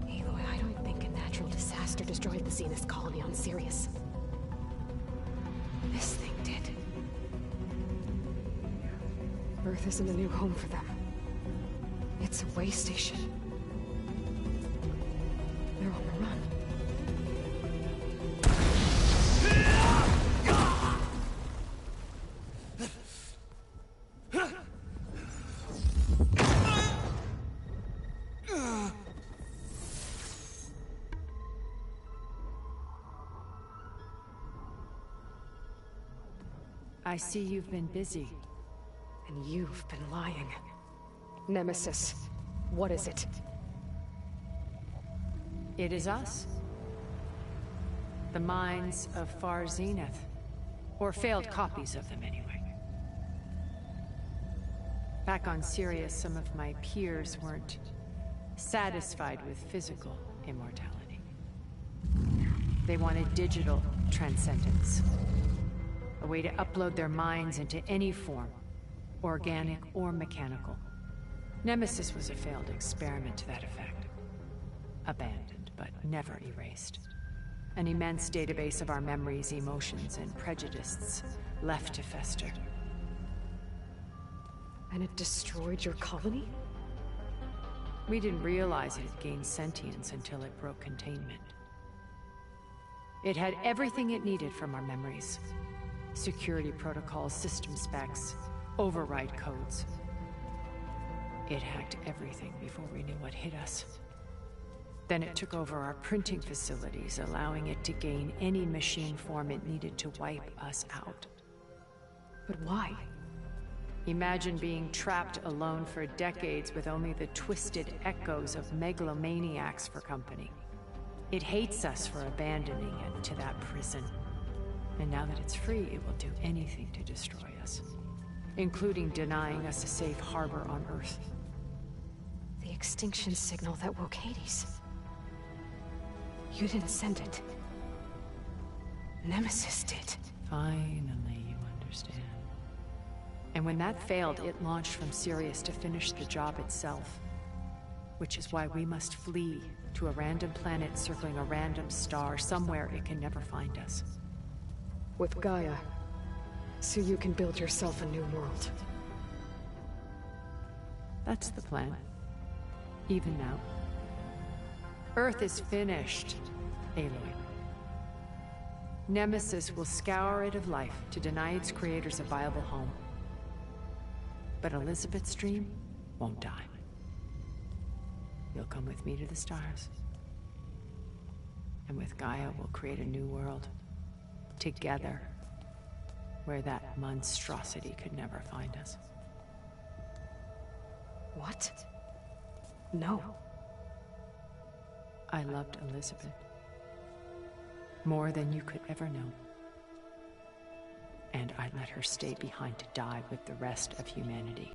Aloy, I don't think a natural disaster destroyed the Zenith colony on Sirius. This thing did. Earth isn't a new home for them. It's a way station. They're on the run. I see you've been busy. And you've been lying. Nemesis, what is it? It is us. The minds of Far Zenith. Or failed copies of them, anyway. Back on Sirius, some of my peers weren't satisfied with physical immortality. They wanted digital transcendence. A way to upload their minds into any form, organic or mechanical. Nemesis was a failed experiment to that effect. Abandoned, but never erased. An immense database of our memories, emotions, and prejudices left to fester. And it destroyed your colony? We didn't realize it had gained sentience until it broke containment. It had everything it needed from our memories. Security protocols, system specs, override codes. It hacked everything before we knew what hit us. Then it took over our printing facilities, allowing it to gain any machine form it needed to wipe us out. But why? Imagine being trapped alone for decades with only the twisted echoes of megalomaniacs for company. It hates us for abandoning it to that prison. And now that it's free, it will do anything to destroy us, including denying us a safe harbor on Earth. The extinction signal that woke Hades. You didn't send it. Nemesis did. Finally, you understand. And when that failed, it launched from Sirius to finish the job itself. Which is why we must flee to a random planet circling a random star, somewhere it can never find us. With Gaia, so you can build yourself a new world. That's the plan. Even now. Earth is finished, Aloy. Nemesis will scour it of life to deny its creators a viable home. But Elizabeth's dream won't die. You'll come with me to the stars. And with Gaia, we'll create a new world. Together, where that monstrosity could never find us. What? No. I loved Elizabeth. More than you could ever know. And I let her stay behind to die with the rest of humanity.